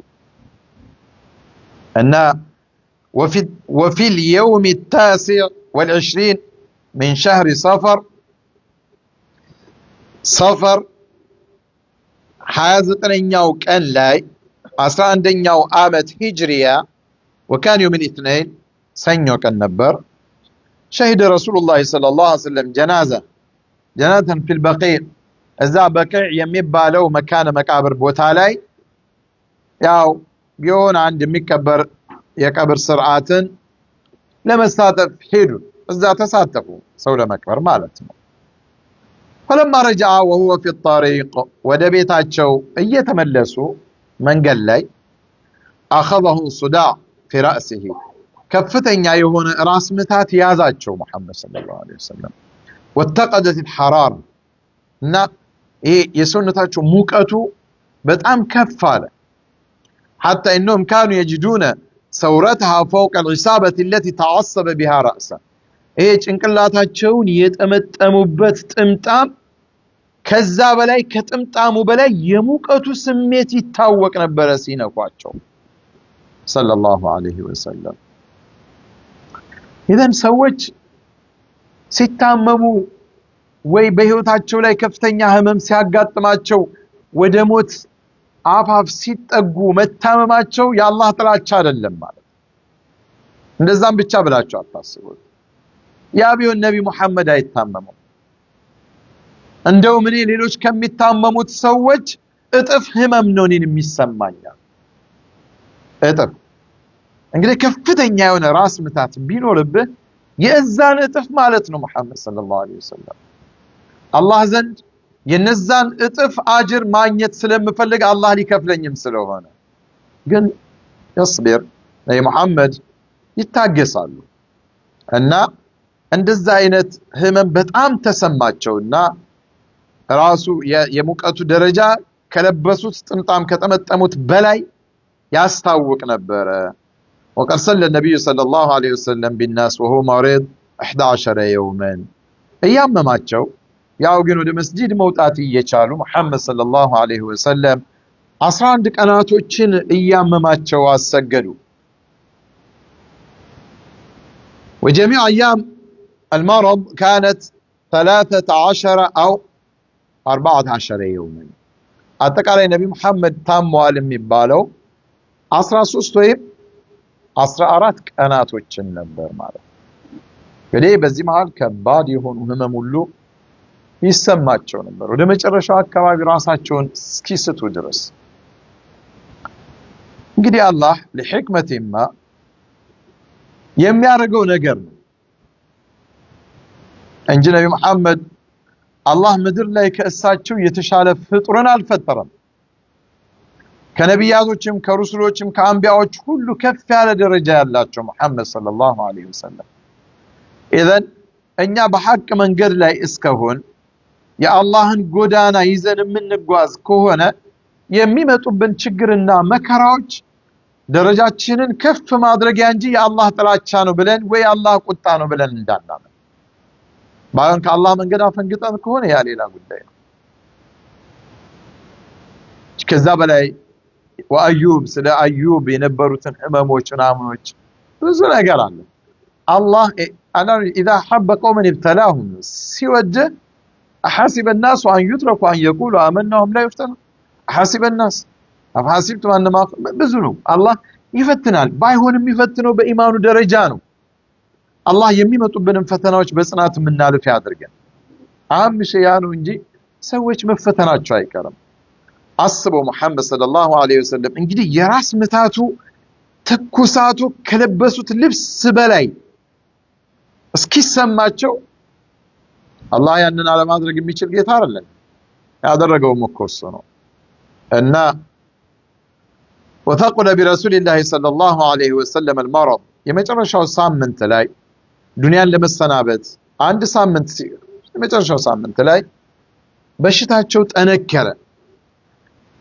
እና وفي اليوم التاسع والعشرين من شهر صفر 29ኛው ቀን ላይ 11ኛው ዓመት ሂጅሪያ وكان يوم الاثنين ሰኞ ቀን ነበር شهد رسول الله صلى الله عليه وسلم جنازة في البقيع እዛ በቂዕ የሚባለው መቃብር ቦታ ላይ ያው ቢሆን አንድ የሚከበር የቀብር ስርዓትን ለመሳተፍ ሄዱ እዛ ተሳተፉ ሰው ለመቅበር ማለት ነው فلما رجع وهو في الطريق ودبيتاچو እየተመለሱ መንገድ ላይ أخذه صداع في رأسه ከፍተኛ የሆነ ራስ ምታት ያዛቸው محمد صلى الله عليه وسلم واتقدت الحرارة እና የሰውነታቸው ሙቀቱ በጣም ከፍ አለ حتى انهم كانوا يجدون ثورتها فوق العصابة التي تعصب بها رأسه ጭንቅላታቸውን የጠመጠሙበት ጥምጣም ከዛ በላይ ከጥምጣሙ በላይ የሙቀቱ ስሜት ይታወቅ ነበር ሲነኳቸው ሰለላሁ ዐለይሂ ወሰለም ኢዘን ሰዎች ሲታመሙ ወይ በህይወታቸው ላይ ከፍተኛ ህመም ሲያጋጥማቸው ወደ ሞት አፋፍ ሲጠጉ መታመማቸው የአላህ ጥላቻ አይደለም ማለት እንደዛም ብቻ ብላችሁ አታስቡት ያ ቢሆን ነብይ መሐመድ አይታመመው እንደው ምን ሌሎች ከሚታመሙት ሰዎች እጥፍ ህመም ነው እኔን የሚሰማኝ እጥፍ እንግዲህ ከፍተኛ የሆነ ራስ ምታት ቢኖርብህ የዛን እጥፍ ማለት ነው መሐመድ ሰለላሁ ዐለይሂ ወሰለም አላህ ዘንድ የነዛን እጥፍ አጅር ማግኘት ስለምፈልግ አላህ ሊከፍለኝም ስለሆነ ግን ይስብር ነብይ መሐመድ ይታገሳሉ እና እንደዛ አይነት ህመም በጣም ተሰማቸውና ራሱ የሙቀቱ ደረጃ ከለበሱት ጥምጣም ከጠመጠሙት በላይ ያስታውቅ ነበር وقد صلى النبي صلى الله عليه وسلم بالناس وهو مريض 11 يوما እያመማቸው ያው ግን ወደ መስጂድ መውጣት እየቻሉ መሐመድ ሰለላሁ ዐለይሂ ወሰለም 11 ቀናቶችን እያመማቸው አሰገዱ وجميع ايام المرض كانت 13 أو 14 يوما አጠቃላይ ነብይ መሐመድ ታሟል የሚባለው 13 ወይም 14 ቀናቶችን ነበር ማለት እንግዲህ በዚህ መሃል ከባድ የሆኑ ህመም ሁሉ ይሰማቸው ነበር ወደ መጨረሻው አካባቢ ራሳቸውን እስኪስቱ ድረስ እንግዲህ አላህ ለሕክመቲማ የሚያደርገው ነገር ነው እንጂ ነብይ መሐመድ አላህ ምድር ላይ ከእሳቸው የተሻለ ፍጡርን አልፈጠረም ከነቢያቶችም ከሩሱሎችም ከአንቢያዎች ሁሉ ከፍ ያለ ደረጃ ያላቸው መሐመድ ሰለላሁ ዐለይሂ ወሰለም ኢዘን እኛ በሐቅ መንገድ ላይ እስከሆን የአላህን ጎዳና ይዘን የምንጓዝ ከሆነ የሚመጡብን ችግርና መከራዎች ደረጃችንን ከፍ ማድረጊያ እንጂ የአላህ ጥላቻ ነው ብለን ወይ አላህ ቁጣ ነው ብለን እንዳናምን ባይሆን ከአላህ መንገድ አፈንግጠን ከሆነ ያ ሌላ ጉዳይ ነው ከዛ በላይ ወአዩብ ስለ አዩብ የነበሩትን ህመሞች ናሙኖች ብዙ ነገር አለ አላህ አና اذا حب قوما ابتلاهم ሲወደ احاسب الناس ان يتركوا ان يقولوا آمنا وهم لا يفتنون احاسب الناس افحسبتم انما ብዙ ነው አላህ ይፈትናል ባይሆንም ይፈትነው በኢማኑ ደረጃ ነው አላህ የሚመጡብንን ፈተናዎች በጽናት ምናልፍ ያድርገን አምሽ ያ ነው እንጂ ሰዎች መፈተናቸው አይቀርም አስበው መሐመድ ሰለላሁ ዐለይሂ ወሰለም እንግዲህ የራስ ምታቱ ተኩሳቱ ከለበሱት ልብስ በላይ እስኪሰማቸው አላህ ያንን አለማድረግ የሚችል ጌታ አይደለም ያደረገው መኮሶ ነው እና وثقل برسول الله صلى الله عليه وسلم المرض የመጨረሻው ሳምንት ላይ ዱንያን ለመሰናበት አንድ ሳምንት የመጨረሻው ሳምንት ላይ በሽታቸው ጠነከረ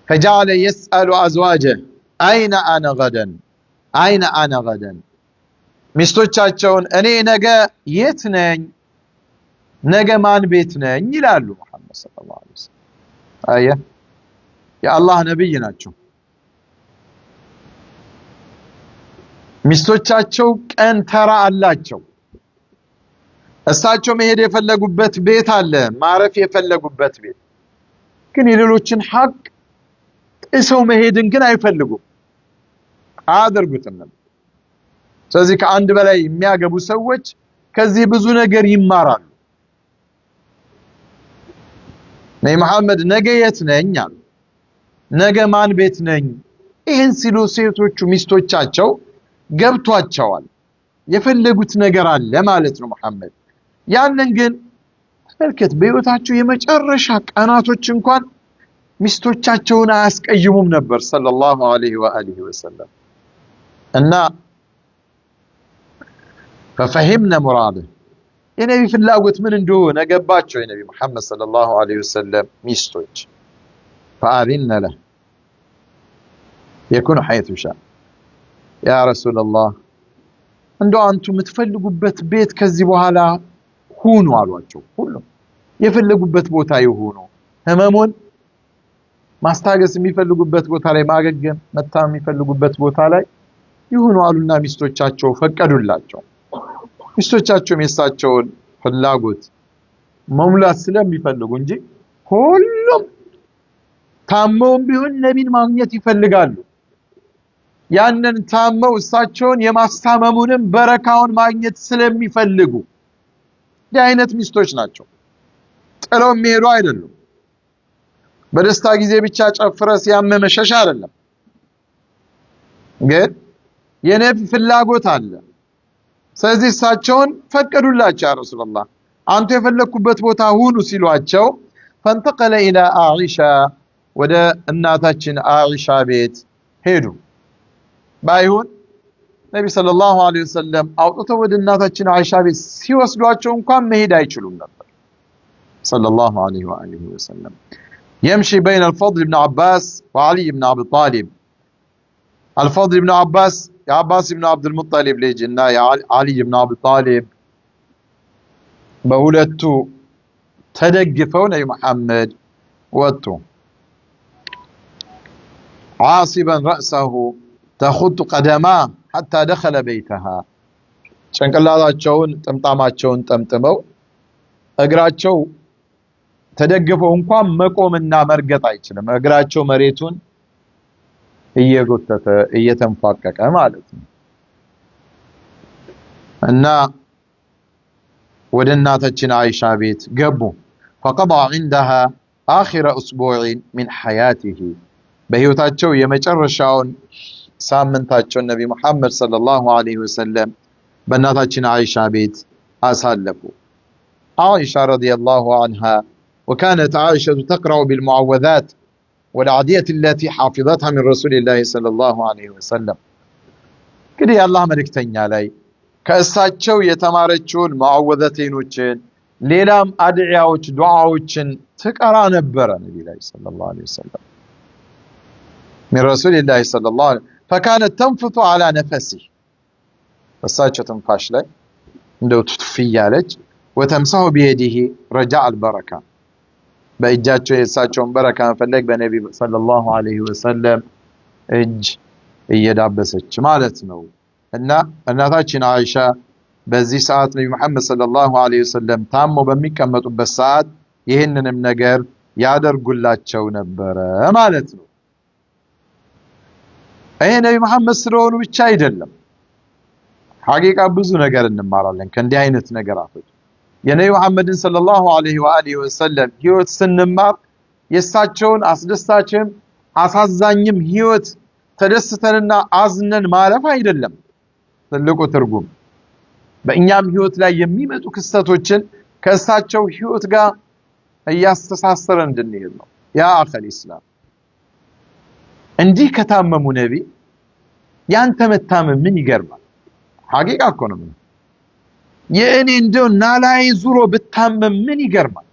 فجعل يسأل أزواجه أين أنا غدا أين أنا غدا ሚስቶቻቸውን እኔ ነገ የት ነኝ ነገ ማን ቤት ነኝ ይላሉ መሐመድ ሰለላሁ ዐለይሂ ወሰለም አየ የአላህ ነብይ ናቸው ሚስቶቻቸው ቀን ተራ አላቸው እሳቸው መሄድ የፈለጉበት ቤት አለ ማረፍ የፈለጉበት ቤት ግን የሌሎችን ሐቅ እሰው መሄድን ግን አይፈልጉም አያደርጉትም ስለዚህ ከአንድ በላይ የሚያገቡ ሰዎች ከዚህ ብዙ ነገር ይማራሉ ነይ መሐመድ ነገ የት ነኝ አሉ ነገ ማን ቤት ነኝ ይሄን ሲሉ ሴቶቹ ሚስቶቻቸው ገብቷቸዋል የፈለጉት ነገር አለ ማለት ነው መሐመድ ያንን ግን መልከት በህይወታቸው የመጨረሻ ቀናቶች እንኳን ሚስቶቻቸውን አያስቀይሙም ነበር ሰለላሁ ዐለይሂ ወአሊሂ ወሰለም እና ففهمنا مراده የነቢ ፍላጎት ምን እንደሆነ ገባቸው የነቢ መሐመድ ሰለላሁ ዐለይሂ ወሰለም ሚስቶች فآذن له يكون حيث شاء يا رسول الله እንደው አንቱ የምትፈልጉበት ቤት ከዚህ በኋላ ሁኑ አሏቸው ሁሉም የፈለጉበት ቦታ ይሁኑ ህመሙን ማስታገስ የሚፈልጉበት ቦታ ላይ ማገገም መታም የሚፈልጉበት ቦታ ላይ ይሁኑ አሉና ሚስቶቻቸው ፈቀዱላቸው ሚስቶቻቸው የሳቸውን ፍላጎት መሙላት ስለሚፈልጉ እንጂ ሁሉም ታመውም ቢሆን ነቢን ማግኘት ይፈልጋሉ ያንን ታመው እሳቸውን የማስታመሙንም በረካውን ማግኘት ስለሚፈልጉ እንዲህ አይነት ሚስቶች ናቸው ጥለው የሚሄዱ አይደሉም በደስታ ጊዜ ብቻ ጨፍረ ሲያመመ ሸሽ አይደለም ግን የነቢ ፍላጎት አለ ስለዚህ እሳቸውን ፈቀዱላቸው ያ ረሱላህ አንተ የፈለኩበት ቦታ ሁኑ ሲሏቸው فانتقل الى عائشه ወደ እናታችን አኢሻ ቤት ሄዱ ባይሆን ነቢ ሰለላሁ ዐለይሂ ወሰለም አውጥተው ወደ እናታችን አኢሻ ቤት ሲወስዷቸው እንኳን መሄድ አይችሉም ነበር ሰለላሁ ዐለይሂ ወአሊሂ ወሰለም يمشي بين الفضل بن عباس وعلي بن ابي طالب الفضل بن عباس يا عباس بن عبد المطلب لجنا يا علي بن ابي طالب በሁለቱ ተደግፈው ነብዩ መሐመድ ወጡ عاصبا رأسه تخط قدماه حتى دخل بيتها ጭንቅላታቸውን ጥምጣማቸውን ጠምጥመው እግራቸው ተደግፈው እንኳን መቆምና መርገጥ አይችልም እግራቸው መሬቱን እየጎተተ እየተንፋቀቀ ማለት ነው እና ወደ እናታችን አይሻ ቤት ገቡ فقضى عندها آخر أسبوع من حياته በህይወታቸው የመጨረሻውን ሳምንታቸው ነብዩ መሐመድ ሰለላሁ ዐለይሂ ወሰለም በእናታችን አይሻ ቤት አሳለፉ عائشة رضي الله عنها وكانت عائشة تقرأ بالمعوذات والعادية التي حافظتها من رسول الله صلى الله عليه وسلم كده يا الله ملكتني علي كأساتشو يتمارتشون معوذتينوچن ليلام أدعياوچ دعاوچن تقرأ نبرا نبي الله صلى الله عليه وسلم من رسول الله صلى الله عليه وسلم فكانت تنفث على نفسه فساتشو تنفاش لي ندو تتفيالج وتمسح بيده رجاء البركة በእጃቸው የሳቸውን በረካ ፈለግ በነብዩ ሰለላሁ ዐለይሂ ወሰለም እጅ እየዳበሰች ማለት ነው እና እናታችን አይሻ በዚህ ሰዓት ነብዩ መሐመድ ሰለላሁ ዐለይሂ ወሰለም ታሞ በሚቀመጡበት ሰዓት ይህንንም ነገር ያደርጉላቸው ነበር ማለት ነው ይሄ ነብዩ መሐመድ ስለሆኑ ብቻ አይደለም ሐቂቃ ብዙ ነገር እንማራለን ከእንዲህ አይነት ነገራቶች የነብዩ መሐመድን ሰለላሁ ዐለይሂ ወአሊሂ ወሰለም ህይወት ስንማር የሳቸውን አስደሳችም አሳዛኝም ህይወት ተደስተንና አዝነን ማለፍ አይደለም ትልቁ ትርጉም በእኛም ህይወት ላይ የሚመጡ ክስተቶችን ከእሳቸው ህይወት ጋር እያስተሳሰረን እንድንሄድ ነው ያ አኸል ኢስላም እንዲህ ከታመሙ ነቢ ያንተ መታመም ምን ይገርማል ሐቂቃ እኮ ነው የእኔ እንደው ናላይ ዙሮ ብታመም ምን ይገርማል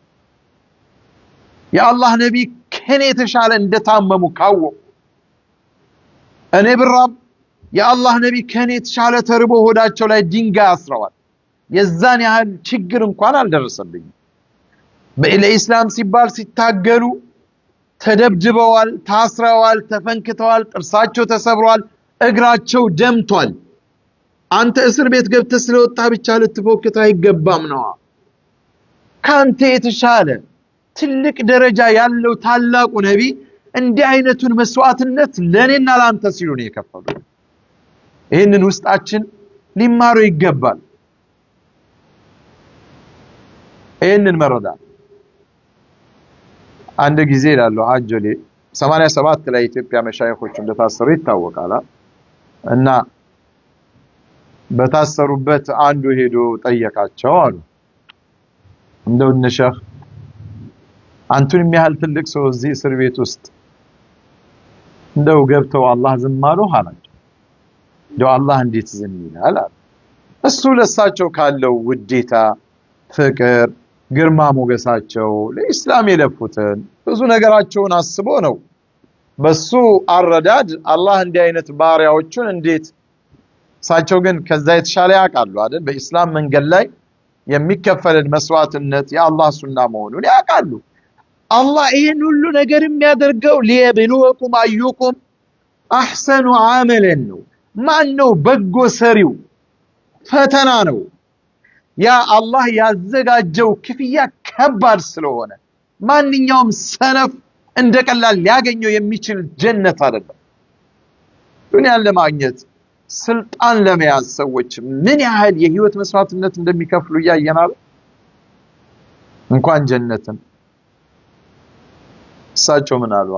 የአላህ ነቢ ከኔ ተሻለ እንደታመሙ ካወቁ እኔ ብራብ የአላህ ነቢ ከኔ ተሻለ ተርቦ ሆዳቸው ላይ ድንጋይ አስረዋል የዛን ያህል ችግር እንኳን አልደረሰብኝም በኢስላም ሲባል ሲታገሉ ተደብድበዋል ታስረዋል ተፈንክተዋል ጥርሳቸው ተሰብሯል እግራቸው ደምቷል አንተ እስር ቤት ገብተህ ስለወጣ ብቻ ልትፎክት አይገባም ነው ካንተ የተሻለ ትልቅ ደረጃ ያለው ታላቁ ነቢ እንዲህ አይነቱን መስዋዕትነት ለኔና ላንተ ሲሉ ነው የከፈሉ ይሄንን ውስጣችን ሊማሩ ይገባል ይሄንን መረዳ አንድ ጊዜ ይላሉ ሐጅሊ 87 ላይ ኢትዮጵያ መሻይኾች እንደታሰሩ ይታወቃል እና በታሰሩበት አንዱ ሄዶ ጠየቃቸው አሉ እንደው ነሸህ አንቱን የሚያህል ትልቅ ሰው እዚህ እስር ቤት ውስጥ እንደው ገብተው አላህ ዝም አለው አላቸው። እንደው አላህ እንዴት ዝም ይላል? እሱ ለሳቸው ካለው ውዴታ፣ ፍቅር፣ ግርማ ሞገሳቸው ለኢስላም የለፉትን ብዙ ነገራቸውን አስቦ ነው። በሱ አረዳድ አላህ እንዲህ አይነት ባሪያዎቹን እንዴት እሳቸው ግን ከዛ የተሻለ ያውቃሉ አይደል? በኢስላም መንገድ ላይ የሚከፈልን መስዋዕትነት የአላህ ሱና መሆኑን ያውቃሉ። አላህ ይህን ሁሉ ነገር የሚያደርገው ሊየብሉወኩም አዩኩም አሕሰኑ አመለን ነው። ማን ነው በጎ ሰሪው? ፈተና ነው። ያ አላህ ያዘጋጀው ክፍያ ከባድ ስለሆነ ማንኛውም ሰነፍ እንደቀላል ሊያገኘው የሚችል ጀነት አይደለም። ዱንያን ለማግኘት ስልጣን ለመያዝ ሰዎች ምን ያህል የህይወት መስዋዕትነት እንደሚከፍሉ ያየናል። እንኳን ጀነትን እሳቸው ምን አሉ?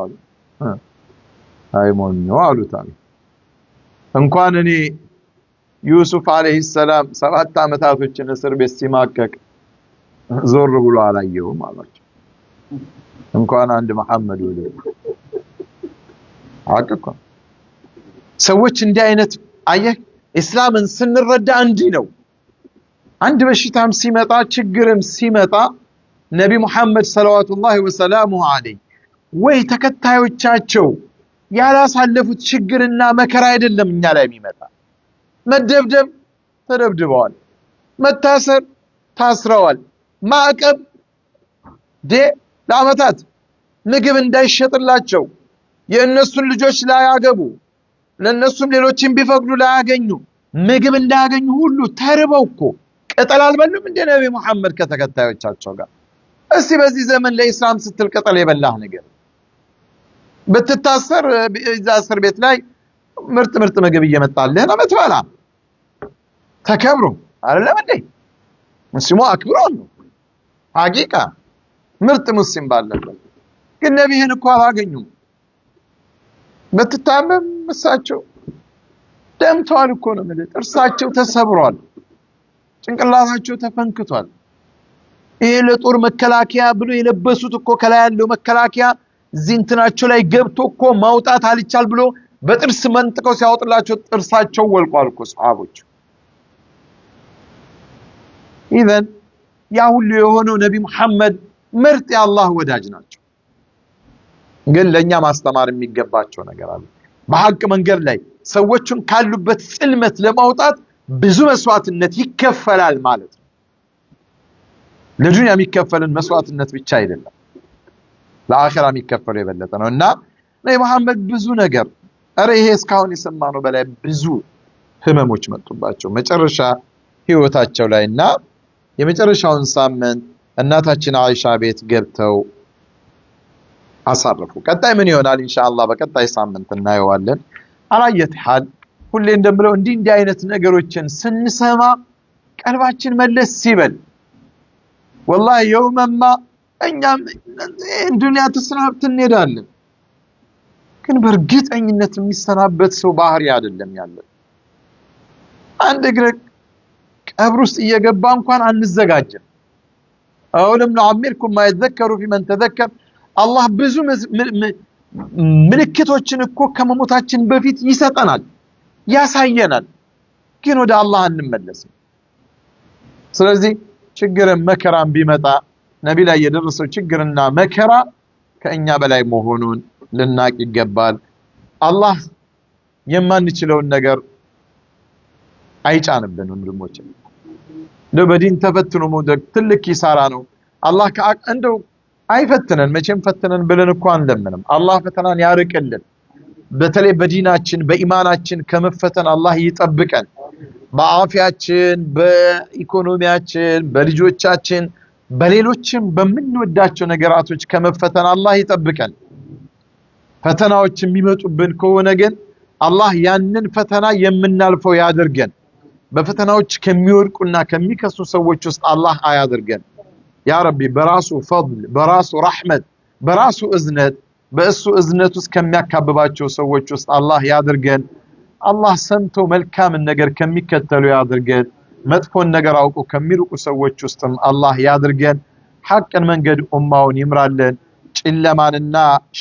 አይሞን ነው አሉታል። እንኳን እኔ ዩሱፍ አለይሂ ሰላም 7 አመታቶችን እስር ቤት ሲማቀቅ ዞር ብሎ አላየውም አላቸው። እንኳን አንድ መሐመድ ወለ አቀቀ። ሰዎች እንዲህ አይነት አየህ እስላምን ስንረዳ እንዲህ ነው። አንድ በሽታም ሲመጣ ችግርም ሲመጣ ነቢ መሐመድ ሰለዋቱላሂ ወሰላሙሁ ዐለይሂ ወይ ተከታዮቻቸው ያላሳለፉት ችግርና መከራ አይደለም እኛ ላይ የሚመጣ። መደብደብ ተደብድበዋል፣ መታሰር ታስረዋል፣ ማዕቀብ ለአመታት ምግብ እንዳይሸጥላቸው የእነሱን ልጆች ላያገቡ ለነሱም ሌሎችን ቢፈቅዱ ላያገኙ ምግብ እንዳያገኙ ሁሉ ተርበው እኮ ቅጠል አልበሉም እንደ ነቢ መሐመድ ከተከታዮቻቸው ጋር። እስቲ በዚህ ዘመን ለኢስላም ስትል ቅጠል የበላህ ነገር ብትታሰር እዛ እስር ቤት ላይ ምርጥ ምግብ እየመጣልህ ነው የምትበላ። ተከብሮ አይደለም እንዴ? ሙስሊሙ አክብሮ ነው ሐቂቃ ምርጥ ሙስሊም ባለበት። ግን ነብይን እኮ አላገኙም። በትታመም እሳቸው ደምተዋል እኮ ነው ማለት። ጥርሳቸው ተሰብሯል፣ ጭንቅላታቸው ተፈንክቷል። ይሄ ለጦር መከላከያ ብሎ የለበሱት እኮ ከላይ ያለው መከላከያ ዚንትናቸው ላይ ገብቶ እኮ ማውጣት አልቻል ብሎ በጥርስ መንጥቀው ሲያወጥላቸው ጥርሳቸው ወልቋል እኮ ሱሐቦች። ኢዘን ያ ሁሉ የሆነው ነቢ መሐመድ ምርጥ የአላህ ወዳጅ ናቸው። ግን ለኛ ማስተማር የሚገባቸው ነገር አለ። በሐቅ መንገድ ላይ ሰዎችን ካሉበት ጽልመት ለማውጣት ብዙ መስዋዕትነት ይከፈላል ማለት ነው። ለዱንያ የሚከፈልን መስዋዕትነት ብቻ አይደለም፣ ለአኺራ የሚከፈለው የበለጠ ነው። እና ነቢ መሐመድ ብዙ ነገር ይሄ እስካሁን የሰማነው በላይ ብዙ ህመሞች መጡባቸው መጨረሻ ህይወታቸው ላይና የመጨረሻውን ሳምንት እናታችን አይሻ ቤት ገብተው አሳረፉ። ቀጣይ ምን ይሆናል ኢንሻአላህ በቀጣይ ሳምንት እናየዋለን። አላየት ሐል ሁሌ እንደምለው እንዲህ አይነት ነገሮችን ስንሰማ ቀልባችን መለስ ሲበል ወላሂ የውመማ እኛም ዱንያ ተሰናብት እንሄዳለን። ግን በእርግጠኝነት የሚሰናበት ሰው ባህሪ አይደለም ያለን። አንድ እግረ ቀብር ውስጥ እየገባ እንኳን አንዘጋጅም። አውለም ነዓሚርኩም ማ ይዘከሩ ፊመን ተዘከር። አላህ ብዙ ምልክቶችን እኮ ከመሞታችን በፊት ይሰጠናል፣ ያሳየናል። ግን ወደ አላህ አንመለስም። ስለዚህ ችግርን መከራን ቢመጣ ነቢ ላይ የደረሰው ችግርና መከራ ከእኛ በላይ መሆኑን ልናቅ ይገባል። አላህ የማንችለውን ነገር አይጫንብን። ወንድሞች እንደው በዲን ተፈትኖ መውደቅ ትልቅ ኪሳራ ነው። አላህ እንደው አይፈትነን መቼም ፈትነን ብለን እኮ አንለምንም። አላህ ፈተናን ያርቅልን። በተለይ በዲናችን በኢማናችን ከመፈተን አላህ ይጠብቀን። በአፊያችን፣ በኢኮኖሚያችን፣ በልጆቻችን፣ በሌሎችም በምንወዳቸው ነገራቶች ከመፈተን አላህ ይጠብቀን። ፈተናዎች የሚመጡብን ከሆነ ግን አላህ ያንን ፈተና የምናልፈው ያድርገን። በፈተናዎች ከሚወድቁና ከሚከሱ ሰዎች ውስጥ አላህ አያድርገን። ያ ረቢ በራሱ ፈድል፣ በራሱ ረሕመት፣ በራሱ እዝነት፣ በእሱ እዝነት ውስጥ ከሚያካብባቸው ሰዎች ውስጥ አላህ ያድርገን። አላህ ሰምቶ መልካምን ነገር ከሚከተሉ ያድርገን። መጥፎን ነገር አውቆ ከሚርቁ ሰዎች ውስጥም አላህ ያድርገን። حقا من قد أمون يمرالن ጨለማንና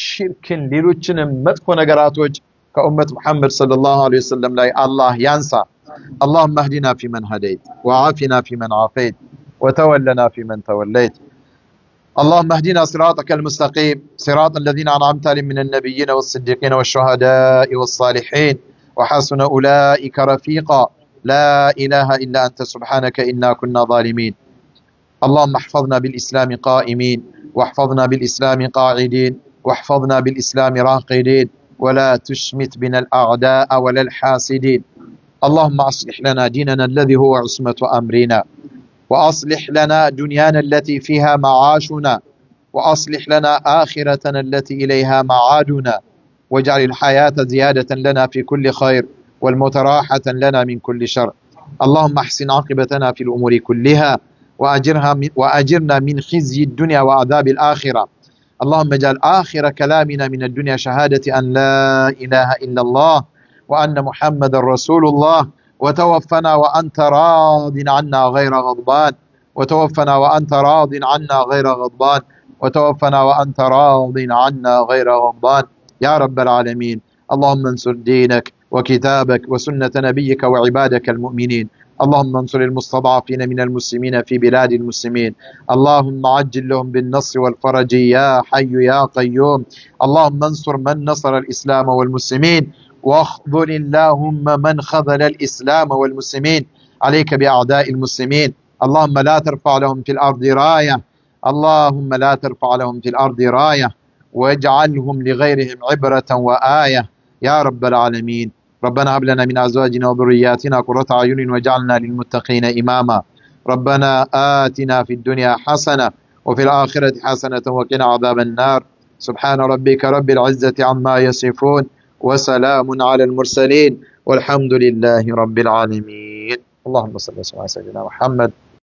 ሽርክን ሌሎችንም መጥፎ ነገራቶች ከኡመት መሐመድ ሰለላሁ ዐለይሂ ወሰለም ላይ አላህ ያንሳ اللهم اهدنا فيمن هديت وعافنا فيمن عافيت وتولنا فيمن توليت اللهم اهدنا صراطك المستقيم صراط الذين أنعمت عليهم من النبيين والصديقين والشهداء والصالحين وحسن أولئك رفيقا لا إله إلا أنت سبحانك إنا كنا ظالمين اللهم احفظنا بالإسلام قائمين واحفظنا بالإسلام قاعدين واحفظنا بالإسلام راقدين ولا تشمت بنا الأعداء ولا الحاسدين اللهم أصلح لنا ديننا الذي هو عصمة أمرنا وأصلح لنا دنيانا التي فيها معاشنا وأصلح لنا آخرتنا التي إليها معادنا واجعل الحياة زيادة لنا في كل خير والموت راحة لنا من كل شر اللهم احسن عاقبتنا في الأمور كلها وأجرنا من خزي الدنيا وعذاب الآخرة اللهم اجعل آخر كلامنا من الدنيا شهادة أن لا إله إلا الله وأن محمد رسول الله وتوفنا وأنت راض عنا غير غضبان وتوفنا وأنت راض عنا غير غضبان وتوفنا وأنت راض عنا غير غضبان يا رب العالمين اللهم انصر دينك وكتابك وسنة نبيك وعبادك المؤمنين اللهم انصر المستضعفين من المسلمين في بلاد المسلمين اللهم عجل لهم بالنصر والفرج يا حي يا قيوم اللهم انصر من نصر الإسلام والمسلمين واخذل اللهم من خذل الإسلام والمسلمين عليك بأعداء المسلمين اللهم لا ترفع لهم في الأرض راية اللهم لا ترفع لهم في الأرض راية واجعلهم لغيرهم عبرة وآية يا رب العالمين ربنا هب لنا من أزواجنا وذرياتنا قرة أعين واجعلنا للمتقين إماما ربنا آتنا في الدنيا حسنة وفي الآخرة حسنة وقنا عذاب النار سبحان ربك رب العزة عما يصفون وسلام على المرسلين والحمد لله رب العالمين اللهم صل وسلم على سيدنا محمد